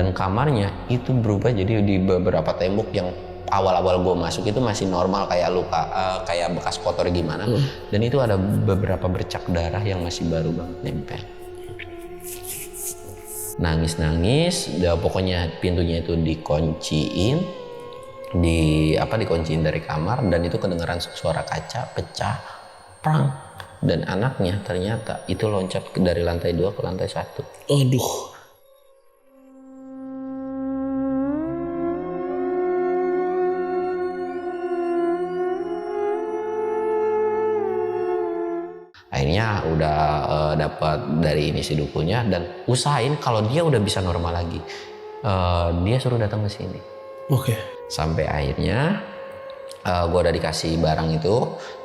dan kamarnya itu berubah jadi di beberapa tembok yang awal-awal gue masuk itu masih normal kayak luka, kayak bekas kotor gimana, dan itu ada beberapa bercak darah yang masih baru banget nempel. Nangis, pokoknya pintunya itu dikunciin, dikunciin dari kamar, dan itu kedengeran suara kaca pecah, prang. Dan anaknya ternyata itu loncat dari lantai 2 ke lantai 1. Aduh. Akhirnya udah dapat dari ini si dukunya dan usahain kalau dia udah bisa normal lagi, dia suruh datang ke sini. Oke. Sampai akhirnya gue udah dikasih barang itu,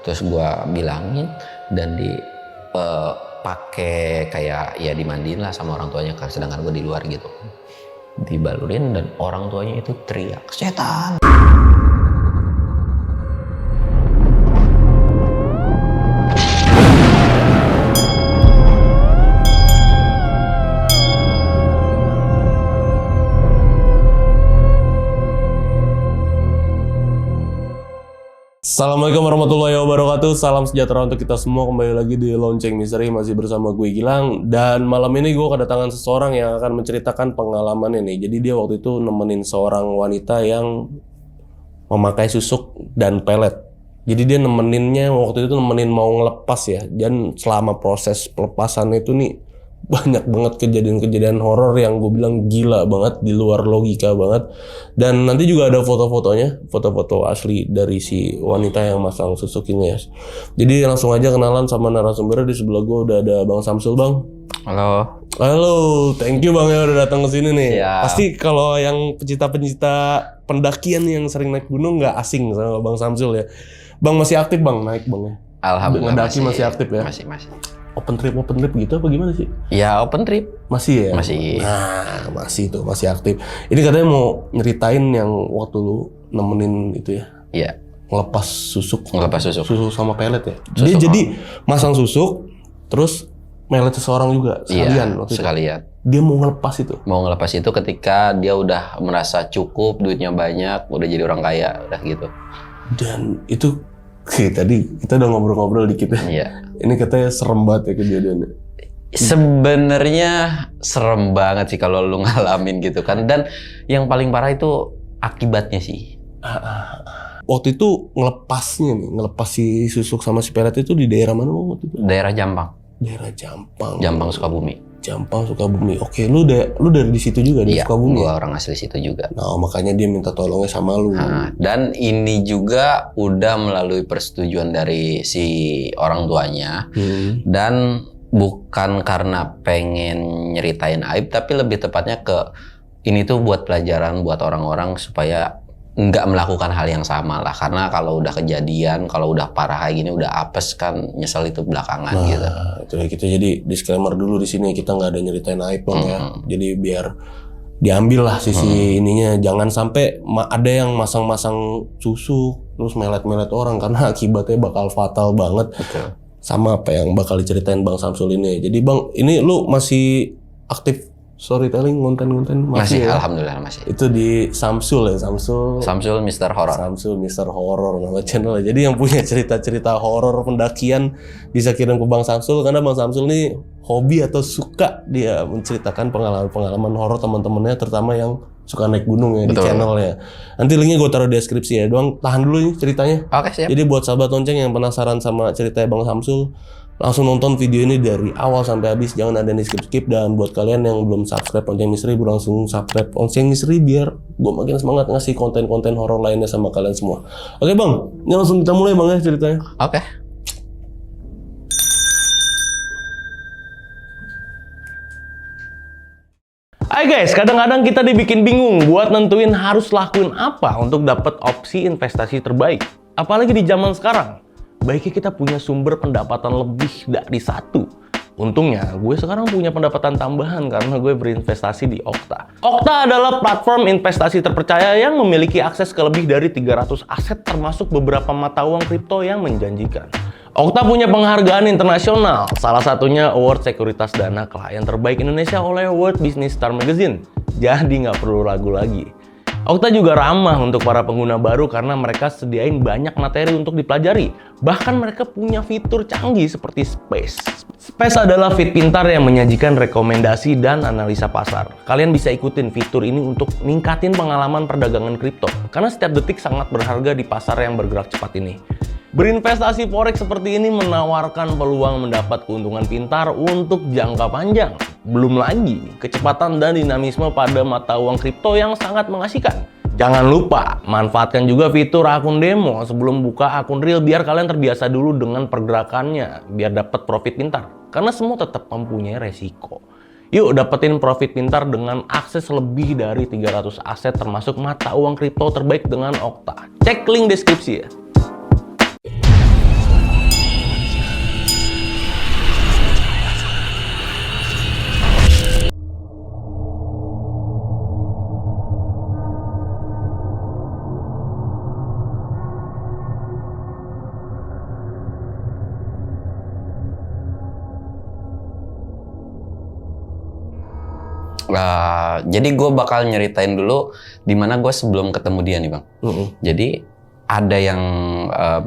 terus gue bilangin dan pakai kayak ya dimandiin lah sama orang tuanya, sedangkan gue di luar gitu, dibalurin dan orang tuanya itu teriak setan. Assalamualaikum warahmatullahi wabarakatuh. Salam sejahtera untuk kita semua. Kembali lagi di Lonceng Misteri, masih bersama gue Gilang. Dan malam ini gue kedatangan seseorang yang akan menceritakan pengalamannya nih. Jadi dia waktu itu nemenin seorang wanita yang memakai susuk dan pelet. Jadi dia nemeninnya waktu itu mau ngelepas ya. Dan selama proses pelepasan itu nih banyak banget kejadian-kejadian horor yang gue bilang gila banget, di luar logika banget. Dan nanti juga ada foto-fotonya, foto-foto asli dari si wanita yang masang susuk ini ya. Jadi langsung aja kenalan sama narasumbernya. Di sebelah gue udah ada Bang Samsul. Bang, halo, thank you Bang ya udah datang ke sini nih. Ya. Pasti kalau yang pencinta pendakian yang sering naik gunung nggak asing sama Bang Samsul ya. Bang masih aktif Bang naik Bang ya? Alhamdulillah masih aktif ya? Masih. Open trip gitu apa gimana sih? Ya open trip. Masih ya? Masih. Nah, masih aktif. Ini katanya mau nyeritain yang waktu lu nemenin itu ya? Iya. Ngelepas susuk sama pelet ya? Dia jadi masang susuk, terus melet seseorang juga sekalian. Iya, sekalian. Dia mau ngelepas itu? Mau ngelepas itu ketika dia udah merasa cukup, duitnya banyak, udah jadi orang kaya, udah gitu. Dan itu tadi kita udah ngobrol-ngobrol dikit ya. Iya. Ini katanya serem banget ya kejadiannya. Sebenarnya serem banget sih kalau lu ngalamin gitu kan. Dan yang paling parah itu akibatnya sih. Waktu itu ngelepas si susuk sama si pelet itu di daerah mana waktu itu? Daerah Jampang. Daerah Jampang. Jampang Sukabumi. Jampang Sukabumi. Oke, lu dari di situ juga di Sukabumi. Iya, gua orang asli situ juga. Nah, makanya dia minta tolongnya sama lu. Dan ini juga udah melalui persetujuan dari si orang tuanya. Dan bukan karena pengen nyeritain aib, tapi lebih tepatnya ke ini tuh buat pelajaran buat orang-orang supaya nggak melakukan hal yang sama lah. Karena kalau udah kejadian, kalau udah parah kayak gini, udah apes kan, nyesel itu belakangan gitu. Itu ya, kita jadi disclaimer dulu di sini, kita nggak ada nyeritain aib Bang ya. Jadi biar diambil lah sisi ininya, jangan sampai ada yang masang-masang susuk terus melet-melet orang, karena akibatnya bakal fatal banget. Betul. Sama apa yang bakal diceritain Bang Samsul ini. Jadi Bang, ini lu masih aktif storytelling, konten-konten masih ya? Alhamdulillah masih. Itu di Samsul ya, Samsul Mr. Horror. Samsul Mr. Horror nama channelnya. Jadi yang punya cerita-cerita horor pendakian bisa kirim ke Bang Samsul, karena Bang Samsul nih hobi atau suka dia menceritakan pengalaman horor teman-temannya, terutama yang suka naik gunung ya. Betul. Di channelnya. Nanti linknya gue taruh di deskripsi ya. Doang tahan dulu nih ceritanya. Oke, siap. Jadi buat sahabat lonceng yang penasaran sama ceritanya Bang Samsul, langsung nonton video ini dari awal sampai habis, jangan ada yang skip-skip. Dan buat kalian yang belum subscribe Lonceng Misteri, langsung subscribe Lonceng Misteri biar gue makin semangat ngasih konten-konten horor lainnya sama kalian semua. Oke Bang, ini langsung kita mulai Bang ya ceritanya. Oke. Hai guys, kadang-kadang kita dibikin bingung buat nentuin harus lakuin apa untuk dapat opsi investasi terbaik. Apalagi di zaman sekarang. Baiknya kita punya sumber pendapatan lebih dari satu. Untungnya, gue sekarang punya pendapatan tambahan karena gue berinvestasi di Okta. Okta adalah platform investasi terpercaya yang memiliki akses ke lebih dari 300 aset termasuk beberapa mata uang kripto yang menjanjikan. Okta punya penghargaan internasional, salah satunya Award Sekuritas Dana Klien Terbaik Indonesia oleh World Business Star Magazine. Jadi nggak perlu ragu lagi. Okta juga ramah untuk para pengguna baru karena mereka sediain banyak materi untuk dipelajari. Bahkan mereka punya fitur canggih seperti Space. Space adalah feed pintar yang menyajikan rekomendasi dan analisa pasar. Kalian bisa ikutin fitur ini untuk ningkatin pengalaman perdagangan kripto. Karena setiap detik sangat berharga di pasar yang bergerak cepat ini. Berinvestasi forex seperti ini menawarkan peluang mendapat keuntungan pintar untuk jangka panjang. Belum lagi kecepatan dan dinamisme pada mata uang kripto yang sangat mengasihkan. Jangan lupa manfaatkan juga fitur akun demo sebelum buka akun real biar kalian terbiasa dulu dengan pergerakannya biar dapat profit pintar. Karena semua tetap mempunyai resiko. Yuk dapetin profit pintar dengan akses lebih dari 300 aset termasuk mata uang kripto terbaik dengan Okta. Cek link deskripsi ya. Jadi gue bakal nyeritain dulu dimana gue sebelum ketemu dia nih bang. Jadi ada yang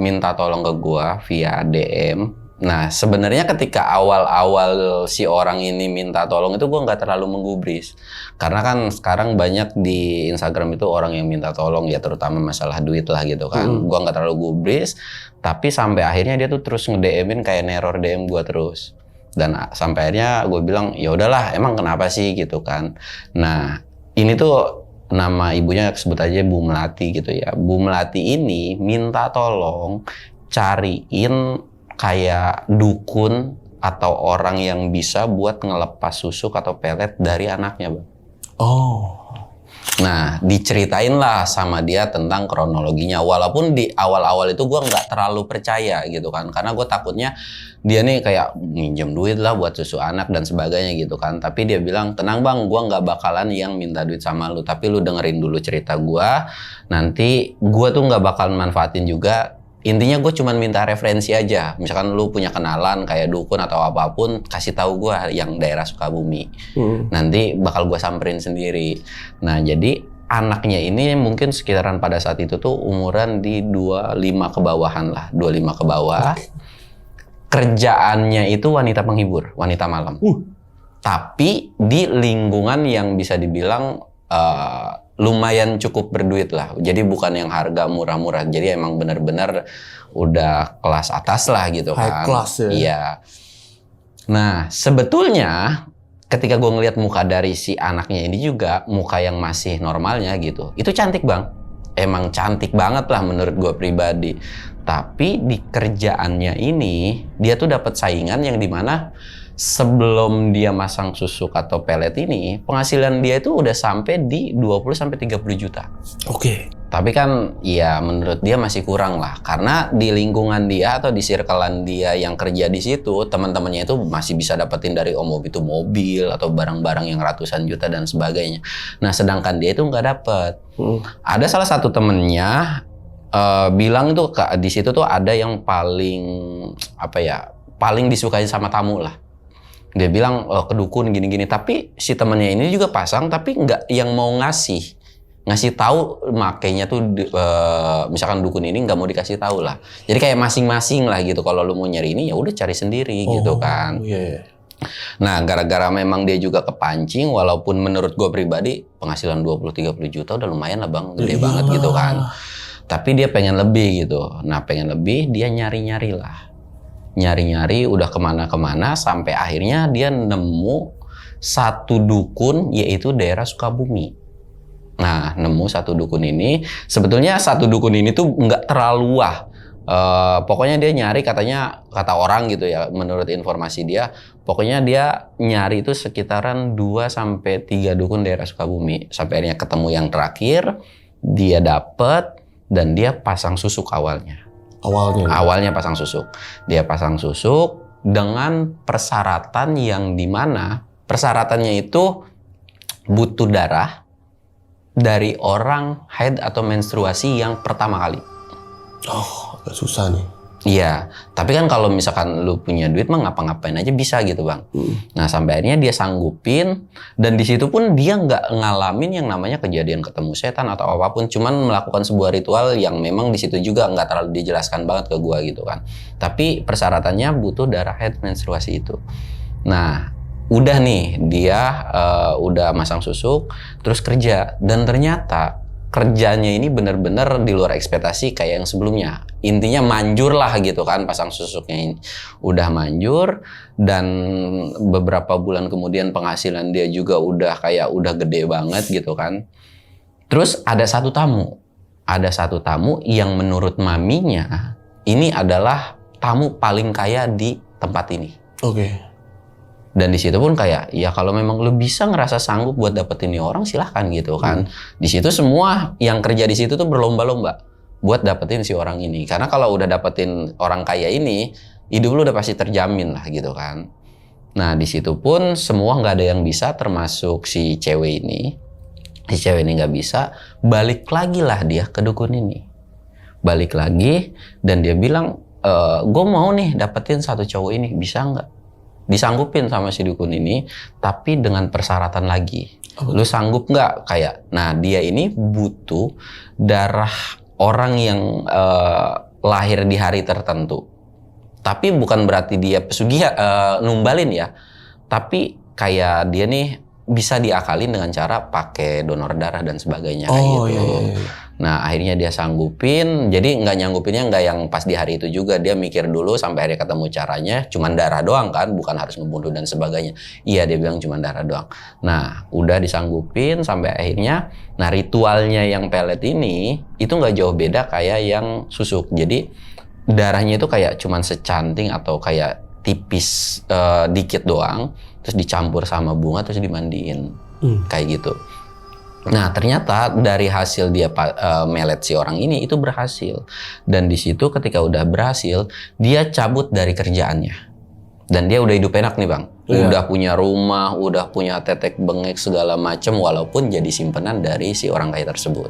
minta tolong ke gue via DM. Nah sebenarnya ketika awal-awal si orang ini minta tolong itu gue nggak terlalu menggubris. Karena kan sekarang banyak di Instagram itu orang yang minta tolong ya terutama masalah duit lah gitu kan. Gue nggak terlalu gubris. Tapi sampai akhirnya dia tuh terus nge-DM-in kayak neror DM gue terus. Dan sampai akhirnya gue bilang ya udahlah emang kenapa sih gitu kan. Nah ini tuh nama ibunya sebut aja Bu Melati gitu ya. Bu Melati ini minta tolong cariin kayak dukun atau orang yang bisa buat ngelepas susuk atau pelet dari anaknya bang. Nah diceritain lah sama dia tentang kronologinya. Walaupun di awal-awal itu gue nggak terlalu percaya gitu kan. Karena gue takutnya dia nih kayak minjem duit lah buat susu anak dan sebagainya gitu kan. Tapi dia bilang tenang bang, gue nggak bakalan yang minta duit sama lu. Tapi lu dengerin dulu cerita gue. Nanti gue tuh nggak bakalan manfaatin juga. Intinya gue cuman minta referensi aja. Misalkan lu punya kenalan kayak dukun atau apapun, kasih tahu gue yang daerah Sukabumi. Nanti bakal gue samperin sendiri. Nah jadi anaknya ini mungkin sekitaran pada saat itu tuh umuran di 25 ke bawahan lah. 25 ke bawah. Kerjaannya itu wanita penghibur, wanita malam. Tapi di lingkungan yang bisa dibilang lumayan cukup berduit lah. Jadi bukan yang harga murah-murah. Jadi emang benar-benar udah kelas atas lah gitu kan. High class ya. Iya. Nah sebetulnya ketika gue ngeliat muka dari si anaknya ini juga muka yang masih normalnya gitu. Itu cantik bang. Emang cantik banget lah menurut gue pribadi. Tapi di kerjaannya ini dia tuh dapat saingan yang dimana sebelum dia masang susuk atau pelet ini, penghasilan dia itu udah sampai di 20-30 juta. Oke. Tapi kan ya menurut dia masih kurang lah. Karena di lingkungan dia atau di circlean dia yang kerja di situ, teman-temannya itu masih bisa dapetin dari itu mobil atau barang-barang yang ratusan juta dan sebagainya. Nah sedangkan dia itu nggak dapet. Ada salah satu temennya bilang itu di situ tuh ada yang paling paling disukai sama tamu lah. Dia bilang kedukun gini-gini, tapi si temennya ini juga pasang tapi nggak yang mau ngasih tahu makainya tuh misalkan dukun ini nggak mau dikasih tahu lah. Jadi kayak masing-masing lah gitu. Kalau lu mau nyari ini ya udah cari sendiri gitu kan. Nah gara-gara memang dia juga kepancing, walaupun menurut gue pribadi penghasilan 20-30 juta udah lumayan lah bang, gede banget gitu kan. Tapi dia pengen lebih gitu. Nah pengen lebih dia nyari-nyari lah. Nyari-nyari udah kemana-kemana sampai akhirnya dia nemu satu dukun yaitu daerah Sukabumi. Nah nemu satu dukun ini, sebetulnya satu dukun ini tuh nggak terlalu wah. Pokoknya dia nyari kata orang gitu ya menurut informasi dia, pokoknya dia nyari itu sekitaran 2-3 dukun daerah Sukabumi. Sampai akhirnya ketemu yang terakhir, dia dapet dan dia pasang susuk awalnya. Awalnya pasang susuk. Dia pasang susuk dengan persyaratan yang dimana persyaratannya itu butuh darah dari orang haid atau menstruasi yang pertama kali. Oh, agak susah nih. Iya, tapi kan kalau misalkan lu punya duit mah ngapa-ngapain aja bisa gitu bang. Nah sampai akhirnya dia sanggupin, dan di situ pun dia nggak ngalamin yang namanya kejadian ketemu setan atau apapun, cuman melakukan sebuah ritual yang memang di situ juga nggak terlalu dijelaskan banget ke gua gitu kan. Tapi persyaratannya butuh darah haid menstruasi itu. Nah udah nih dia udah masang susuk, terus kerja, dan ternyata kerjanya ini benar-benar di luar ekspektasi kayak yang sebelumnya. Intinya manjur lah gitu kan, pasang susuknya ini udah manjur, dan beberapa bulan kemudian penghasilan dia juga udah gede banget gitu kan. Terus ada satu tamu yang menurut maminya ini adalah tamu paling kaya di tempat ini. Oke. Dan di situ pun kayak ya kalau memang lu bisa ngerasa sanggup buat dapetin ini orang silahkan gitu kan. Di situ semua yang kerja di situ tuh berlomba-lomba buat dapetin si orang ini. Karena kalau udah dapetin orang kaya ini, hidup lu udah pasti terjamin lah gitu kan. Nah di situ pun semua nggak ada yang bisa, termasuk si cewek ini. Si cewek ini nggak bisa, balik lagi lah dia ke dukun ini. Balik lagi dan dia bilang, gue mau nih dapetin satu cowok ini, bisa nggak? Disanggupin sama si dukun ini, tapi dengan persyaratan lagi. Lu sanggup nggak? Kayak, nah dia ini butuh darah orang yang lahir di hari tertentu. Tapi bukan berarti dia pesugihan, numbalin ya. Tapi kayak dia nih bisa diakalin dengan cara pakai donor darah dan sebagainya kayak gitu. Iya. Nah akhirnya dia sanggupin, jadi nggak nyanggupinnya nggak yang pas di hari itu juga, dia mikir dulu sampai akhirnya ketemu caranya, cuman darah doang kan, bukan harus ngebunuh dan sebagainya. Iya dia bilang cuman darah doang. Nah udah disanggupin sampai akhirnya, nah ritualnya yang pelet ini itu nggak jauh beda kayak yang susuk. Jadi darahnya itu kayak cuman secanting atau kayak tipis dikit doang, terus dicampur sama bunga terus dimandiin kayak gitu. Nah ternyata dari hasil dia melet si orang ini itu berhasil, dan di situ ketika udah berhasil dia cabut dari kerjaannya dan dia udah hidup enak nih bang, udah punya rumah, udah punya tetek bengek segala macem, walaupun jadi simpenan dari si orang kaya tersebut.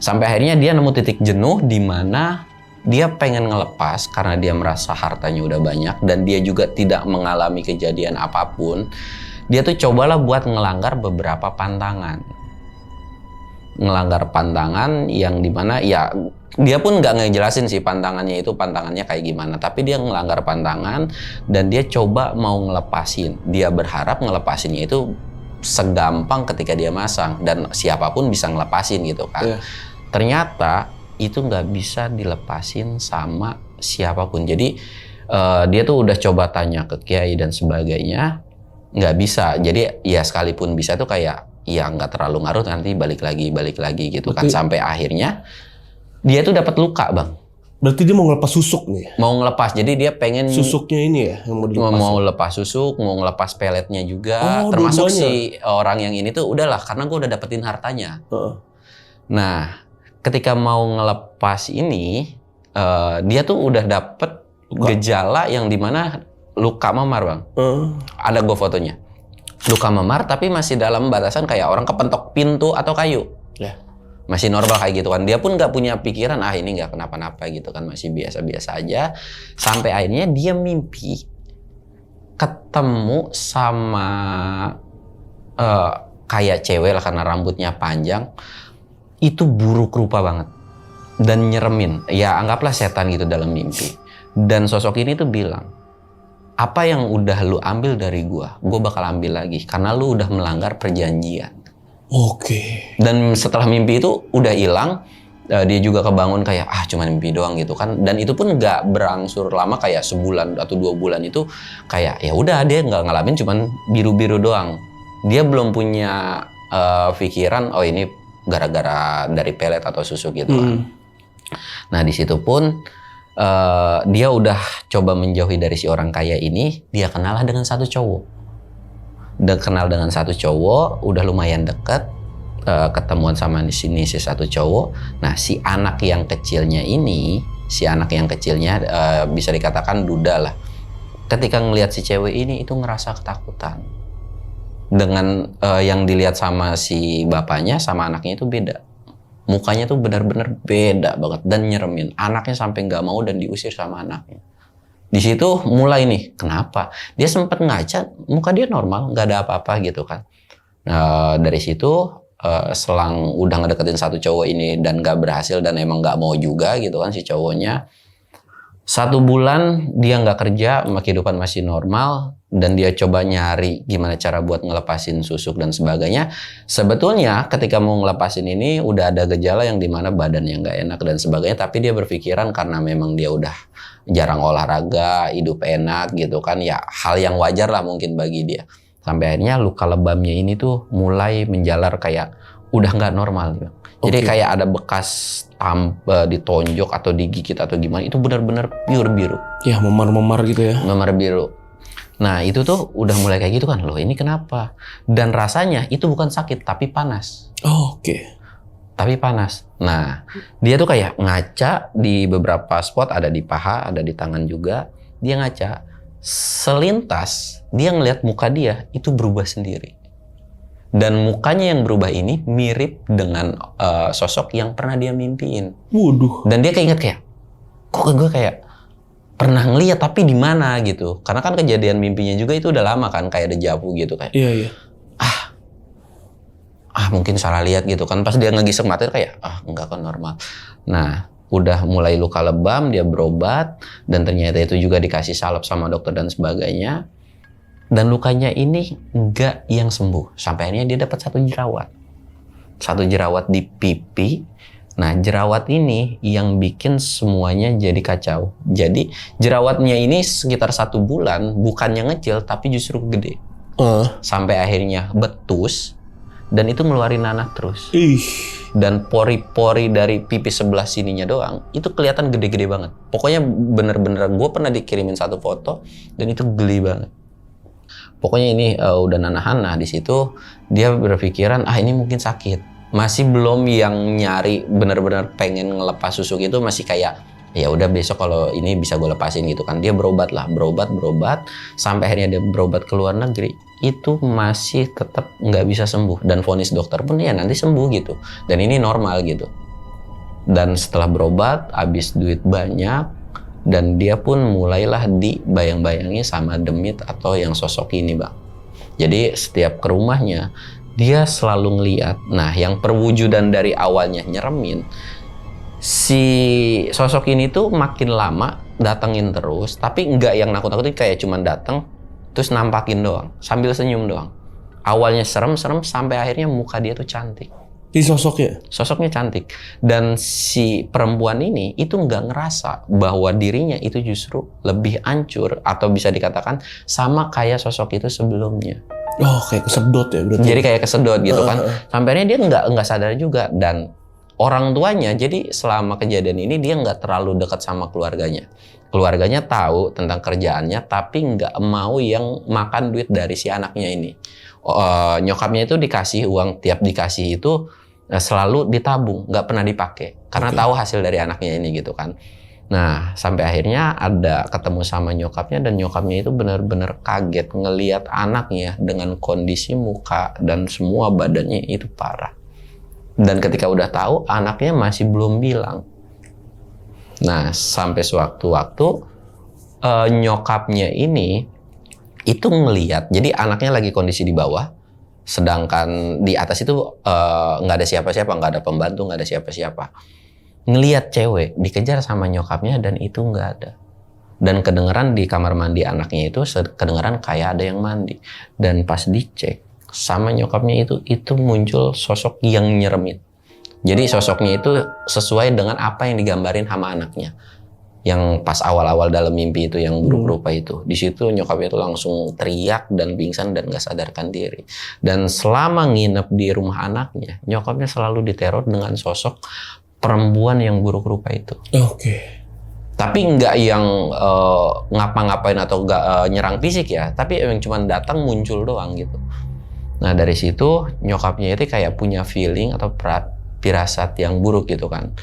Sampai akhirnya dia nemu titik jenuh di mana dia pengen ngelepas karena dia merasa hartanya udah banyak dan dia juga tidak mengalami kejadian apapun. Dia tuh cobalah buat ngelanggar beberapa pantangan. Ngelanggar pantangan yang dimana ya dia pun nggak ngejelasin sih pantangannya kayak gimana, tapi dia ngelanggar pantangan dan dia coba mau ngelepasin. Dia berharap ngelepasinnya itu segampang ketika dia masang dan siapapun bisa ngelepasin gitu kan. Ternyata itu nggak bisa dilepasin sama siapapun. Jadi dia tuh udah coba tanya ke kiai dan sebagainya, nggak bisa. Jadi ya sekalipun bisa tuh kayak ya nggak terlalu ngaruh, nanti balik lagi gitu. Berarti, kan sampai akhirnya dia tuh dapat luka bang. Berarti dia mau ngelepas susuk nih? Mau ngelepas, jadi dia pengen susuknya ini ya yang mau dilepas. Mau lepas susuk, mau ngelepas peletnya juga, termasuk si orang yang ini tuh udahlah karena gue udah dapetin hartanya. Nah ketika mau ngelepas ini dia tuh udah dapet gejala yang dimana luka memar bang. Ada gue fotonya. Luka memar tapi masih dalam batasan kayak orang kepentok pintu atau kayu. Masih normal kayak gitu kan. Dia pun nggak punya pikiran ini nggak kenapa-napa gitu kan, masih biasa-biasa aja. Sampai akhirnya dia mimpi ketemu sama kayak cewek lah karena rambutnya panjang. Itu buruk rupa banget dan nyeremin. Ya anggaplah setan gitu dalam mimpi. Dan sosok ini tuh bilang, apa yang udah lu ambil dari gua bakal ambil lagi karena lu udah melanggar perjanjian. Dan setelah mimpi itu udah hilang, dia juga kebangun kayak cuma mimpi doang gitu kan. Dan itu pun nggak berangsur lama, kayak sebulan atau 2 bulan itu kayak ya udah dia nggak ngalamin, cuman biru-biru doang. Dia belum punya pikiran ini gara-gara dari pelet atau susu gitu kan. Nah di situ pun dia udah coba menjauhi dari si orang kaya ini. Dia kenal dengan satu cowok. Udah lumayan deket, ketemuan sama di sini si satu cowok. Nah si anak yang kecilnya bisa dikatakan duda lah. Ketika ngelihat si cewek ini itu ngerasa ketakutan. Dengan yang dilihat sama si bapaknya sama anaknya itu beda. Mukanya tuh benar-benar beda banget dan nyeremin. Anaknya sampai nggak mau dan diusir sama anaknya. Di situ mulai nih, kenapa? Dia sempat ngaca, muka dia normal, nggak ada apa-apa gitu kan. Nah, dari situ selang udah ngedeketin satu cowok ini dan gak berhasil dan emang gak mau juga gitu kan si cowoknya. 1 bulan dia nggak kerja, kehidupan masih normal dan dia coba nyari gimana cara buat ngelepasin susuk dan sebagainya. Sebetulnya ketika mau ngelepasin ini udah ada gejala yang dimana badannya nggak enak dan sebagainya, tapi dia berpikiran karena memang dia udah jarang olahraga, hidup enak gitu kan, ya hal yang wajar lah mungkin bagi dia. Sampai akhirnya luka lebamnya ini tuh mulai menjalar kayak udah nggak normal gitu. Jadi kayak ada bekas ditonjok atau digigit atau gimana, itu benar-benar pure biru. Ya, memar-memar gitu ya. Memar biru. Nah itu tuh udah mulai kayak gitu kan, loh ini kenapa? Dan rasanya itu bukan sakit tapi panas. Tapi panas. Nah dia tuh kayak ngaca di beberapa spot, ada di paha, ada di tangan juga. Dia ngaca. Selintas dia ngelihat muka dia itu berubah sendiri. Dan mukanya yang berubah ini mirip dengan sosok yang pernah dia mimpiin. Waduh. Dan dia keinget kayak, kok gue kayak pernah ngeliat tapi di mana gitu. Karena kan kejadian mimpinya juga itu udah lama kan, kayak deja vu gitu kayak. Iya. Mungkin salah lihat gitu kan. Pas dia ngegisek mata kayak, enggak kan normal. Nah, udah mulai luka lebam, dia berobat dan ternyata itu juga dikasih salep sama dokter dan sebagainya. Dan lukanya ini enggak yang sembuh. Sampai akhirnya dia dapat 1 jerawat. 1 jerawat di pipi. Nah, jerawat ini yang bikin semuanya jadi kacau. Jadi, jerawatnya ini sekitar 1 bulan bukannya ngecil tapi justru gede. Sampai akhirnya betus dan itu ngeluarin nanah terus. Dan pori-pori dari pipi sebelah sininya doang itu kelihatan gede-gede banget. Pokoknya bener-bener gue pernah dikirimin 1 foto dan itu geli banget. Pokoknya ini udah nanahan. Nah di situ dia berpikiran ini mungkin sakit. Masih belum yang nyari bener-bener pengen ngelepas susuk itu, masih kayak ya udah besok kalau ini bisa gue lepasin gitu kan. Dia berobat sampai akhirnya dia berobat ke luar negeri. Itu masih tetap nggak bisa sembuh dan vonis dokter pun ya nanti sembuh gitu. Dan ini normal gitu. Dan setelah berobat, habis duit banyak. Dan dia pun mulailah dibayang-bayangi sama demit atau yang sosok ini bang. Jadi setiap ke rumahnya dia selalu ngeliat. Nah yang perwujudan dari awalnya nyeremin, si sosok ini tuh makin lama datengin terus, tapi nggak yang nakut-nakutin, kayak cuman dateng terus nampakin doang sambil senyum doang. Awalnya serem-serem sampai akhirnya muka dia tuh cantik. Ini sosoknya cantik. Dan si perempuan ini itu nggak ngerasa bahwa dirinya itu justru lebih hancur atau bisa dikatakan sama kayak sosok itu sebelumnya. Kayak kesedot ya berarti. Jadi kayak kesedot gitu kan. Sampai dia nggak sadar juga. Dan orang tuanya, jadi selama kejadian ini dia nggak terlalu dekat sama keluarganya. Keluarganya tahu tentang kerjaannya tapi nggak mau yang makan duit dari si anaknya ini. Nyokapnya itu dikasih uang, tiap dikasih itu selalu ditabung, nggak pernah dipakai karena tahu hasil dari anaknya ini gitu kan. Nah sampai akhirnya ada ketemu sama nyokapnya dan nyokapnya itu benar-benar kaget ngelihat anaknya dengan kondisi muka dan semua badannya itu parah. Dan ketika udah tahu anaknya masih belum bilang. Nah sampai sewaktu-waktu nyokapnya ini itu ngelihat, jadi anaknya lagi kondisi di bawah. Sedangkan di atas itu nggak ada siapa-siapa, nggak ada pembantu, nggak ada siapa-siapa. Ngelihat cewek dikejar sama nyokapnya dan itu nggak ada. Dan kedengeran di kamar mandi anaknya itu kedengeran kayak ada yang mandi. Dan pas dicek sama nyokapnya itu muncul sosok yang nyeremin. Jadi sosoknya itu sesuai dengan apa yang digambarin sama anaknya. Yang pas awal-awal dalam mimpi itu yang buruk rupa itu. Di situ nyokapnya itu langsung teriak dan pingsan dan gak sadarkan diri. Dan selama nginep di rumah anaknya, nyokapnya selalu diteror dengan sosok perempuan yang buruk rupa itu. Tapi nggak yang ngapa-ngapain atau nggak nyerang fisik ya, tapi emang cuma datang muncul doang gitu. Nah dari situ nyokapnya itu kayak punya feeling atau pirasat yang buruk gitu kan.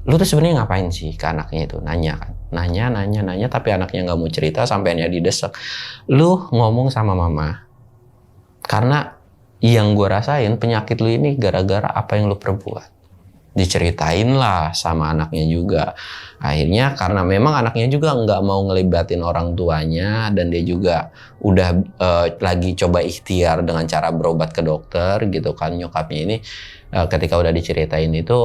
Lu tuh sebenarnya ngapain sih ke anaknya itu? Nanya kan. Nanya, tapi anaknya nggak mau cerita sampai dia didesek. Lu ngomong sama mama. Karena yang gue rasain penyakit lu ini gara-gara apa yang lu perbuat. Diceritain lah sama anaknya juga. Akhirnya karena memang anaknya juga nggak mau ngelibatin orang tuanya dan dia juga udah lagi coba ikhtiar dengan cara berobat ke dokter gitu kan. Nyokapnya ini ketika udah diceritain itu,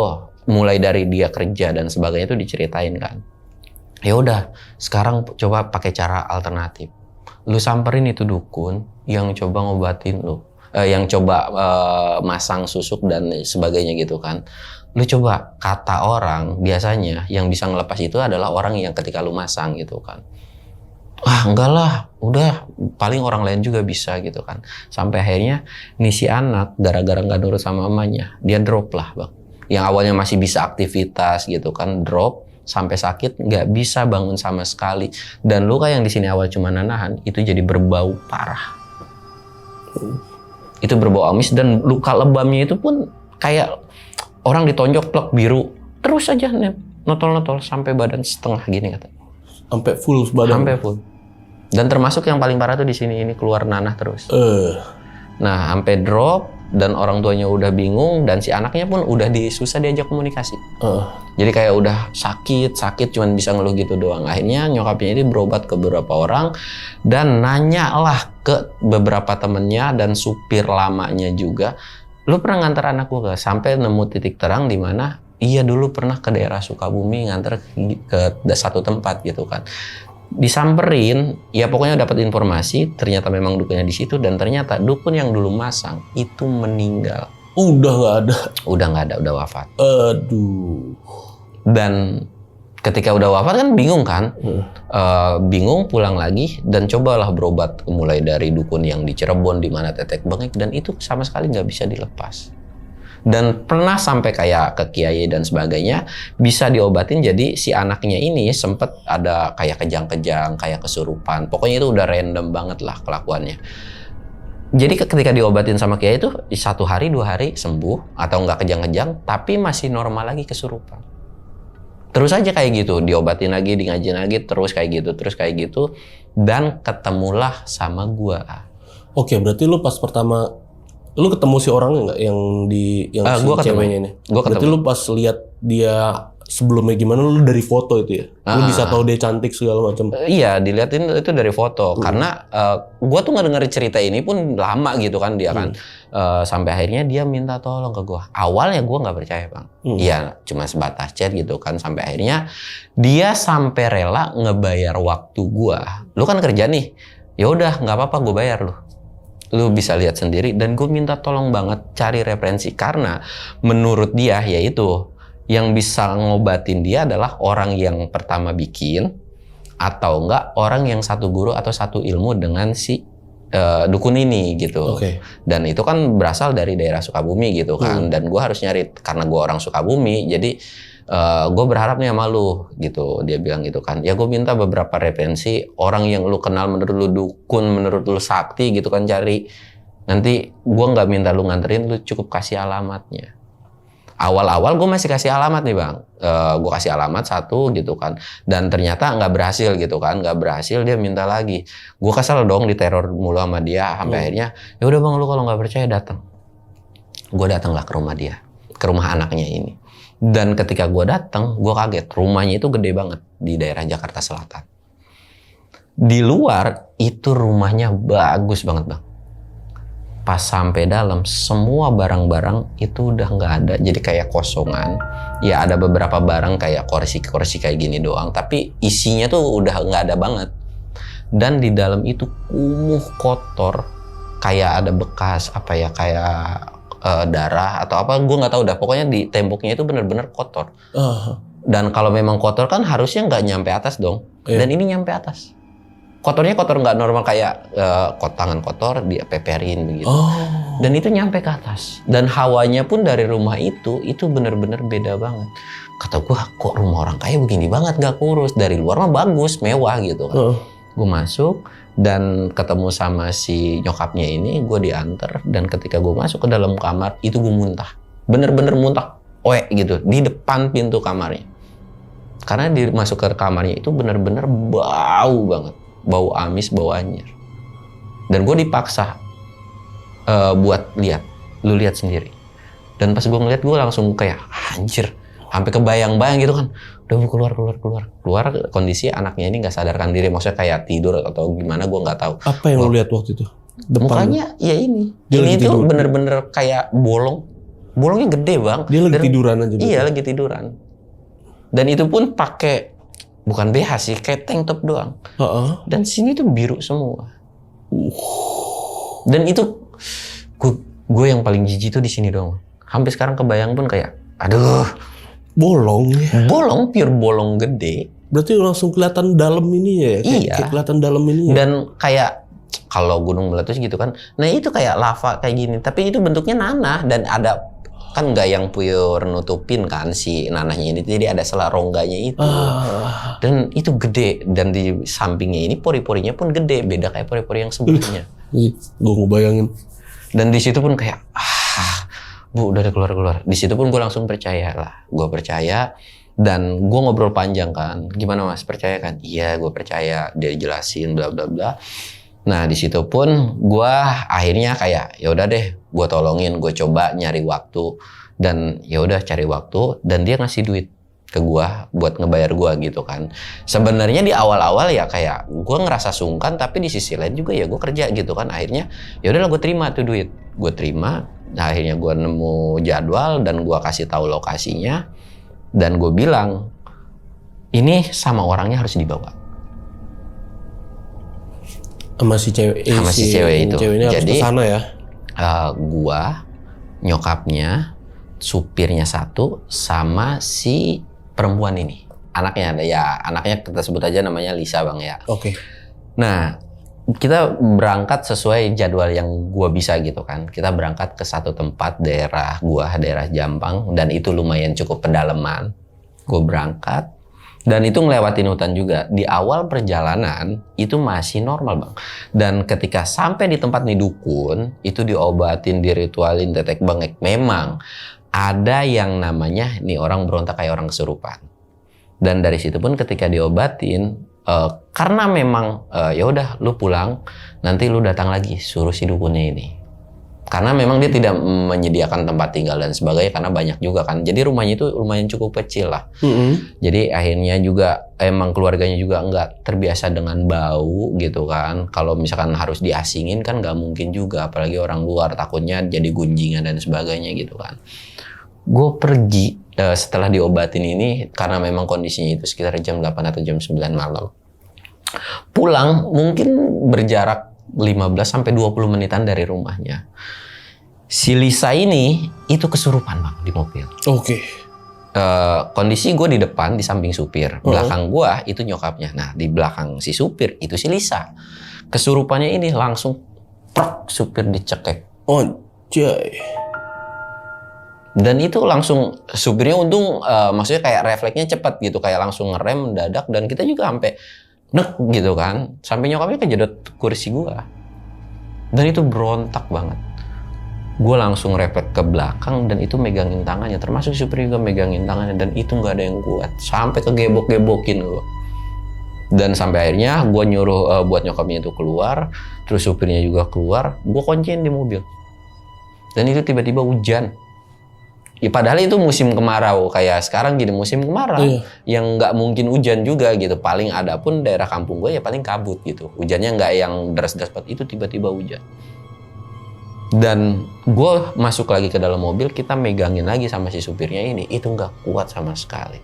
mulai dari dia kerja dan sebagainya itu diceritain kan. Ya udah, sekarang coba pakai cara alternatif. Lu samperin itu dukun yang coba ngobatin lu. Yang coba masang susuk dan sebagainya gitu kan. Lu coba, kata orang biasanya yang bisa ngelepas itu adalah orang yang ketika lu masang gitu kan. Ah enggak lah, udah paling orang lain juga bisa gitu kan. Sampai akhirnya nih si anak gara-gara nggak nurut sama mamanya, dia drop lah bang. Yang awalnya masih bisa aktivitas gitu kan, drop sampai sakit nggak bisa bangun sama sekali. Dan luka yang di sini awal cuma nanahan itu jadi berbau parah. Itu berbau amis dan luka lebamnya itu pun kayak orang ditonjok plek biru terus aja notol-notol sampai badan setengah gini kata. Sampai full badan. Sampai full. Dan termasuk yang paling parah tuh di sini ini keluar nanah terus. Nah, sampai drop dan orang tuanya udah bingung dan si anaknya pun udah susah diajak komunikasi. Jadi kayak udah sakit cuman bisa ngeluh gitu doang. Akhirnya nyokapnya ini berobat ke beberapa orang dan nanya lah ke beberapa temennya dan supir lamanya juga. Lu pernah nganter anak gua sampai nemu titik terang di mana iya dulu pernah ke daerah Sukabumi nganter ke satu tempat gitu kan. Disamperin, ya pokoknya dapat informasi ternyata memang dukunnya di situ dan ternyata dukun yang dulu masang itu meninggal. Udah nggak ada. Udah wafat. Aduh. Dan ketika udah wafat kan bingung kan, bingung pulang lagi dan cobalah berobat mulai dari dukun yang di Cirebon di mana tetek bengek dan itu sama sekali nggak bisa dilepas. Dan pernah sampai kayak ke kiai dan sebagainya bisa diobatin jadi si anaknya ini sempet ada kayak kejang-kejang, kayak kesurupan. Pokoknya itu udah random banget lah kelakuannya. Jadi ketika diobatin sama kiai itu 1 hari 2 hari sembuh atau nggak kejang-kejang tapi masih normal lagi kesurupan. Terus aja kayak gitu, diobatin lagi, di ngajiin lagi, terus kayak gitu, dan ketemulah sama gua. Oke, berarti lu pas pertama, lu ketemu si orangnya nggak yang si gua ceweknya ini? Gua berarti lu pas lihat dia sebelumnya gimana, lu dari foto itu ya? Lu bisa tahu dia cantik segala macam. Iya, dilihatin itu dari foto. Karena gua tuh nggak denger cerita ini pun lama gitu kan dia kan. Sampai akhirnya dia minta tolong ke gua. Awalnya gua nggak percaya bang. Iya, cuma sebatas chat gitu kan. Sampai akhirnya dia sampai rela ngebayar waktu gua. Lu kan kerja nih, ya udah nggak apa-apa gua bayar lu. Lu bisa lihat sendiri dan gue minta tolong banget cari referensi karena menurut dia yaitu yang bisa ngobatin dia adalah orang yang pertama bikin atau enggak orang yang satu guru atau satu ilmu dengan si dukun ini gitu. Dan itu kan berasal dari daerah Sukabumi gitu kan. Dan gue harus nyari karena gue orang Sukabumi jadi gue berharap nih sama lu gitu. Dia bilang gitu kan, ya gue minta beberapa referensi orang yang lu kenal menurut lu dukun, menurut lu sakti gitu kan, cari. Nanti gue nggak minta lu nganterin, lu cukup kasih alamatnya. Awal-awal gue masih kasih alamat nih bang, gue kasih alamat satu gitu kan, dan ternyata nggak berhasil gitu kan, nggak berhasil dia minta lagi. Gue kesel dong, diteror mulu sama dia sampai akhirnya ya udah bang, lu kalau nggak percaya datang. Gue datanglah ke rumah dia, ke rumah anaknya ini. Dan ketika gue datang, gue kaget. Rumahnya itu gede banget di daerah Jakarta Selatan. Di luar itu rumahnya bagus banget bang. Pas sampai dalam, semua barang-barang itu udah nggak ada. Jadi kayak kosongan. Ya ada beberapa barang kayak kursi kayak gini doang. Tapi isinya tuh udah nggak ada banget. Dan di dalam itu kumuh kotor. Kayak ada bekas apa ya, kayak darah atau apa, gue nggak tahu dah. Pokoknya di temboknya itu benar-benar kotor. Dan kalau memang kotor kan harusnya nggak nyampe atas dong. Dan ini nyampe atas. Kotornya kotor nggak normal kayak tangan kotor dipeperin begitu. Dan itu nyampe ke atas. Dan hawanya pun dari rumah itu benar-benar beda banget. Kata gue, kok rumah orang kaya begini banget, nggak kurus. Dari luar mah bagus, mewah gitu kan. Gue masuk dan ketemu sama si nyokapnya ini, gue diantar. Dan ketika gue masuk ke dalam kamar, itu gue muntah. Bener-bener muntah, gitu, di depan pintu kamarnya. Karena masuk ke kamarnya itu bener-bener bau banget. Bau amis, bau anjir. Dan gue dipaksa buat lihat. Lu lihat sendiri. Dan pas gue ngeliat gue langsung kayak anjir, sampai kebayang-bayang gitu kan. Udah gue keluar, kondisi anaknya ini nggak sadarkan diri, maksudnya kayak tidur atau gimana gue nggak tahu. Apa yang lo lihat waktu itu? Mukanya ya ini tuh bener-bener kayak bolongnya gede bang. Dia lagi tiduran aja. Iya lagi tiduran. Dan itu pun pakai bukan BH sih, kayak tank top doang. Dan sini tuh biru semua. Dan itu gue yang paling jijik tuh di sini doang. Sampai sekarang kebayang pun kayak, aduh. Bolong ya? Pure bolong gede. Berarti langsung kelihatan dalam ini ya? Kayak kelihatan dalam ini ya? Dan kayak, kalau gunung meletus gitu kan, nah itu kayak lava kayak gini. Tapi itu bentuknya nanah dan ada, kan nggak yang pure nutupin kan si nanahnya ini. Jadi ada sela rongganya itu. Dan itu gede. Dan di sampingnya ini pori-porinya pun gede. Beda kayak pori-pori yang sebelumnya. Gue ngebayangin. Dan di situ pun kayak, Bu, udah keluar. Di situ pun gue langsung percaya lah. Gue percaya dan gue ngobrol panjang kan. Gimana Mas, percaya kan? Iya, gue percaya. Dia jelasin bla bla bla. Nah, di situ pun gue akhirnya kayak ya udah deh, gue tolongin, gue coba nyari waktu dan ya udah cari waktu dan dia ngasih duit ke gue buat ngebayar gue gitu kan. Sebenarnya di awal-awal ya kayak gue ngerasa sungkan, tapi di sisi lain juga ya gue kerja gitu kan. Akhirnya ya udahlah gue terima tuh duit, gue terima. Nah, akhirnya gue nemu jadwal dan gue kasih tahu lokasinya dan gue bilang ini sama orangnya harus dibawa. Sama si cewek, si cewek itu. Ceweknya harus jadi kesana ya. Gua, nyokapnya, supirnya satu, sama si perempuan ini. Anaknya ada ya, anaknya kita sebut aja namanya Lisa bang ya. Oke. Nah, kita berangkat sesuai jadwal yang gua bisa gitu kan. Kita berangkat ke satu tempat daerah Jampang dan itu lumayan cukup pedalaman. Gua berangkat dan itu ngelewatin hutan juga. Di awal perjalanan itu masih normal bang. Dan ketika sampai di tempat nih dukun, itu diobatin, diritualin, tetek bengek. Memang ada yang namanya nih orang berontak kayak orang kesurupan. Dan dari situ pun ketika diobatin, karena memang ya udah lu pulang, nanti lu datang lagi suruh si dukunnya ini. Karena memang dia tidak menyediakan tempat tinggal dan sebagainya karena banyak juga kan. Jadi rumahnya itu lumayan cukup kecil lah. Jadi akhirnya juga emang keluarganya juga nggak terbiasa dengan bau gitu kan. Kalau misalkan harus diasingin kan nggak mungkin juga, apalagi orang luar takutnya jadi gunjingan dan sebagainya gitu kan. Gue pergi setelah diobatin ini karena memang kondisinya itu sekitar jam 8 atau jam 9 malam. Pulang mungkin berjarak 15-20 menitan dari rumahnya. Si Lisa ini itu kesurupan bang di mobil. Oke. Kondisi gue di depan di samping supir. Belakang gue itu nyokapnya. Nah di belakang si supir itu si Lisa. Kesurupannya ini langsung prok supir dicekek. Jay. Dan itu langsung supirnya untung maksudnya kayak refleksnya cepat gitu, kayak langsung ngerem mendadak dan kita juga sampai nek gitu kan, sampai nyokapnya kejedot kursi gua. Dan itu berontak banget. Gue langsung refleks ke belakang dan itu megangin tangannya, termasuk supir juga megangin tangannya dan itu nggak ada yang kuat, sampai kegebok-gebokin gua. Dan sampai akhirnya gue nyuruh buat nyokapnya itu keluar, terus supirnya juga keluar, gue kunciin di mobil. Dan itu tiba-tiba hujan. Ya, padahal itu musim kemarau kayak sekarang gini musim kemarau yang nggak mungkin hujan juga gitu. Paling ada pun daerah kampung gue ya paling kabut gitu. Hujannya nggak yang deras-deras, itu tiba-tiba hujan. Dan gue masuk lagi ke dalam mobil, kita megangin lagi sama si supirnya ini, itu nggak kuat sama sekali.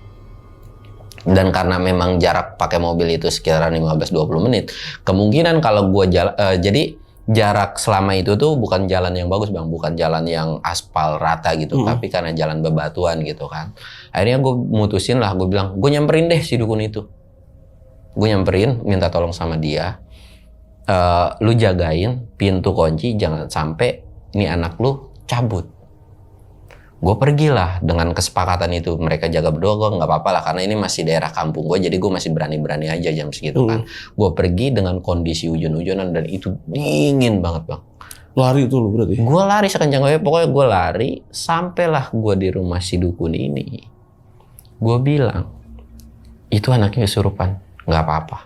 Dan karena memang jarak pakai mobil itu sekitaran 15-20 menit, kemungkinan kalau gue jalan, jadi jarak selama itu tuh bukan jalan yang bagus bang, bukan jalan yang aspal rata gitu, tapi karena jalan bebatuan gitu kan. Akhirnya gue mutusin lah, gue bilang, gue nyamperin deh si dukun itu. Gue nyamperin, minta tolong sama dia, lu jagain pintu kunci, jangan sampai ini anak lu cabut. Gue pergilah dengan kesepakatan itu, mereka jaga berdua, gue nggak apa-apa lah karena ini masih daerah kampung gue, jadi gue masih berani-berani aja jam segitu kan. Gue pergi dengan kondisi hujan-hujanan dan itu dingin banget bang. Lari tuh lu berarti? Gue lari sekencang-kencangnya, pokoknya gue lari sampailah gue di rumah si dukun ini. Gue bilang, itu anaknya kesurupan, nggak apa-apa,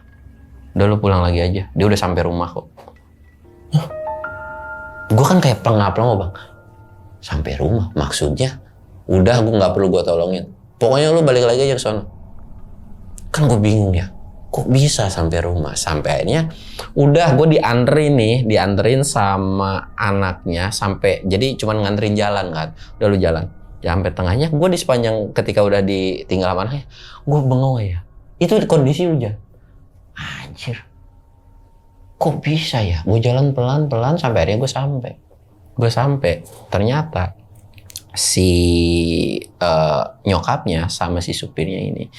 udah lu pulang lagi aja, dia udah sampai rumah kok. Gue kan kayak pelengap-pelengap bang. Sampai rumah, maksudnya udah gue nggak perlu gue tolongin. Pokoknya lu balik lagi aja ke sono. Kan gue bingung ya, kok bisa sampai rumah? Sampai akhirnya udah gue dianterin sama anaknya sampai, jadi cuman nganterin jalan kan. Udah lu jalan. Ya sampai tengahnya gue di sepanjang ketika udah ditinggal sama anaknya, gue bengong ya. Itu kondisi hujan. Anjir. Kok bisa ya? Gue jalan pelan-pelan sampai akhirnya gue sampai. Ternyata si nyokapnya sama si supirnya ini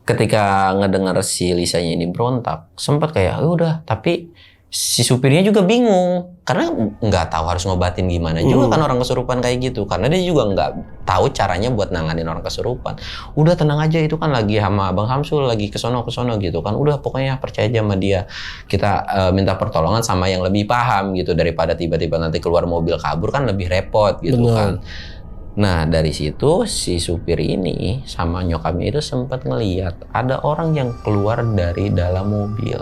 ketika ngedengar si Lisanya ini berontak sempat kayak udah, tapi si supirnya juga bingung karena nggak tahu harus ngobatin gimana juga kan orang kesurupan kayak gitu, karena dia juga nggak tahu caranya buat nanganin orang kesurupan. Udah tenang aja, itu kan lagi sama Bang Hamsul lagi kesono gitu kan, udah pokoknya percaya aja sama dia, kita minta pertolongan sama yang lebih paham gitu daripada tiba-tiba nanti keluar mobil kabur kan lebih repot gitu. Bener. Kan. Nah dari situ si supir ini sama nyokapnya itu sempat ngeliat ada orang yang keluar dari dalam mobil.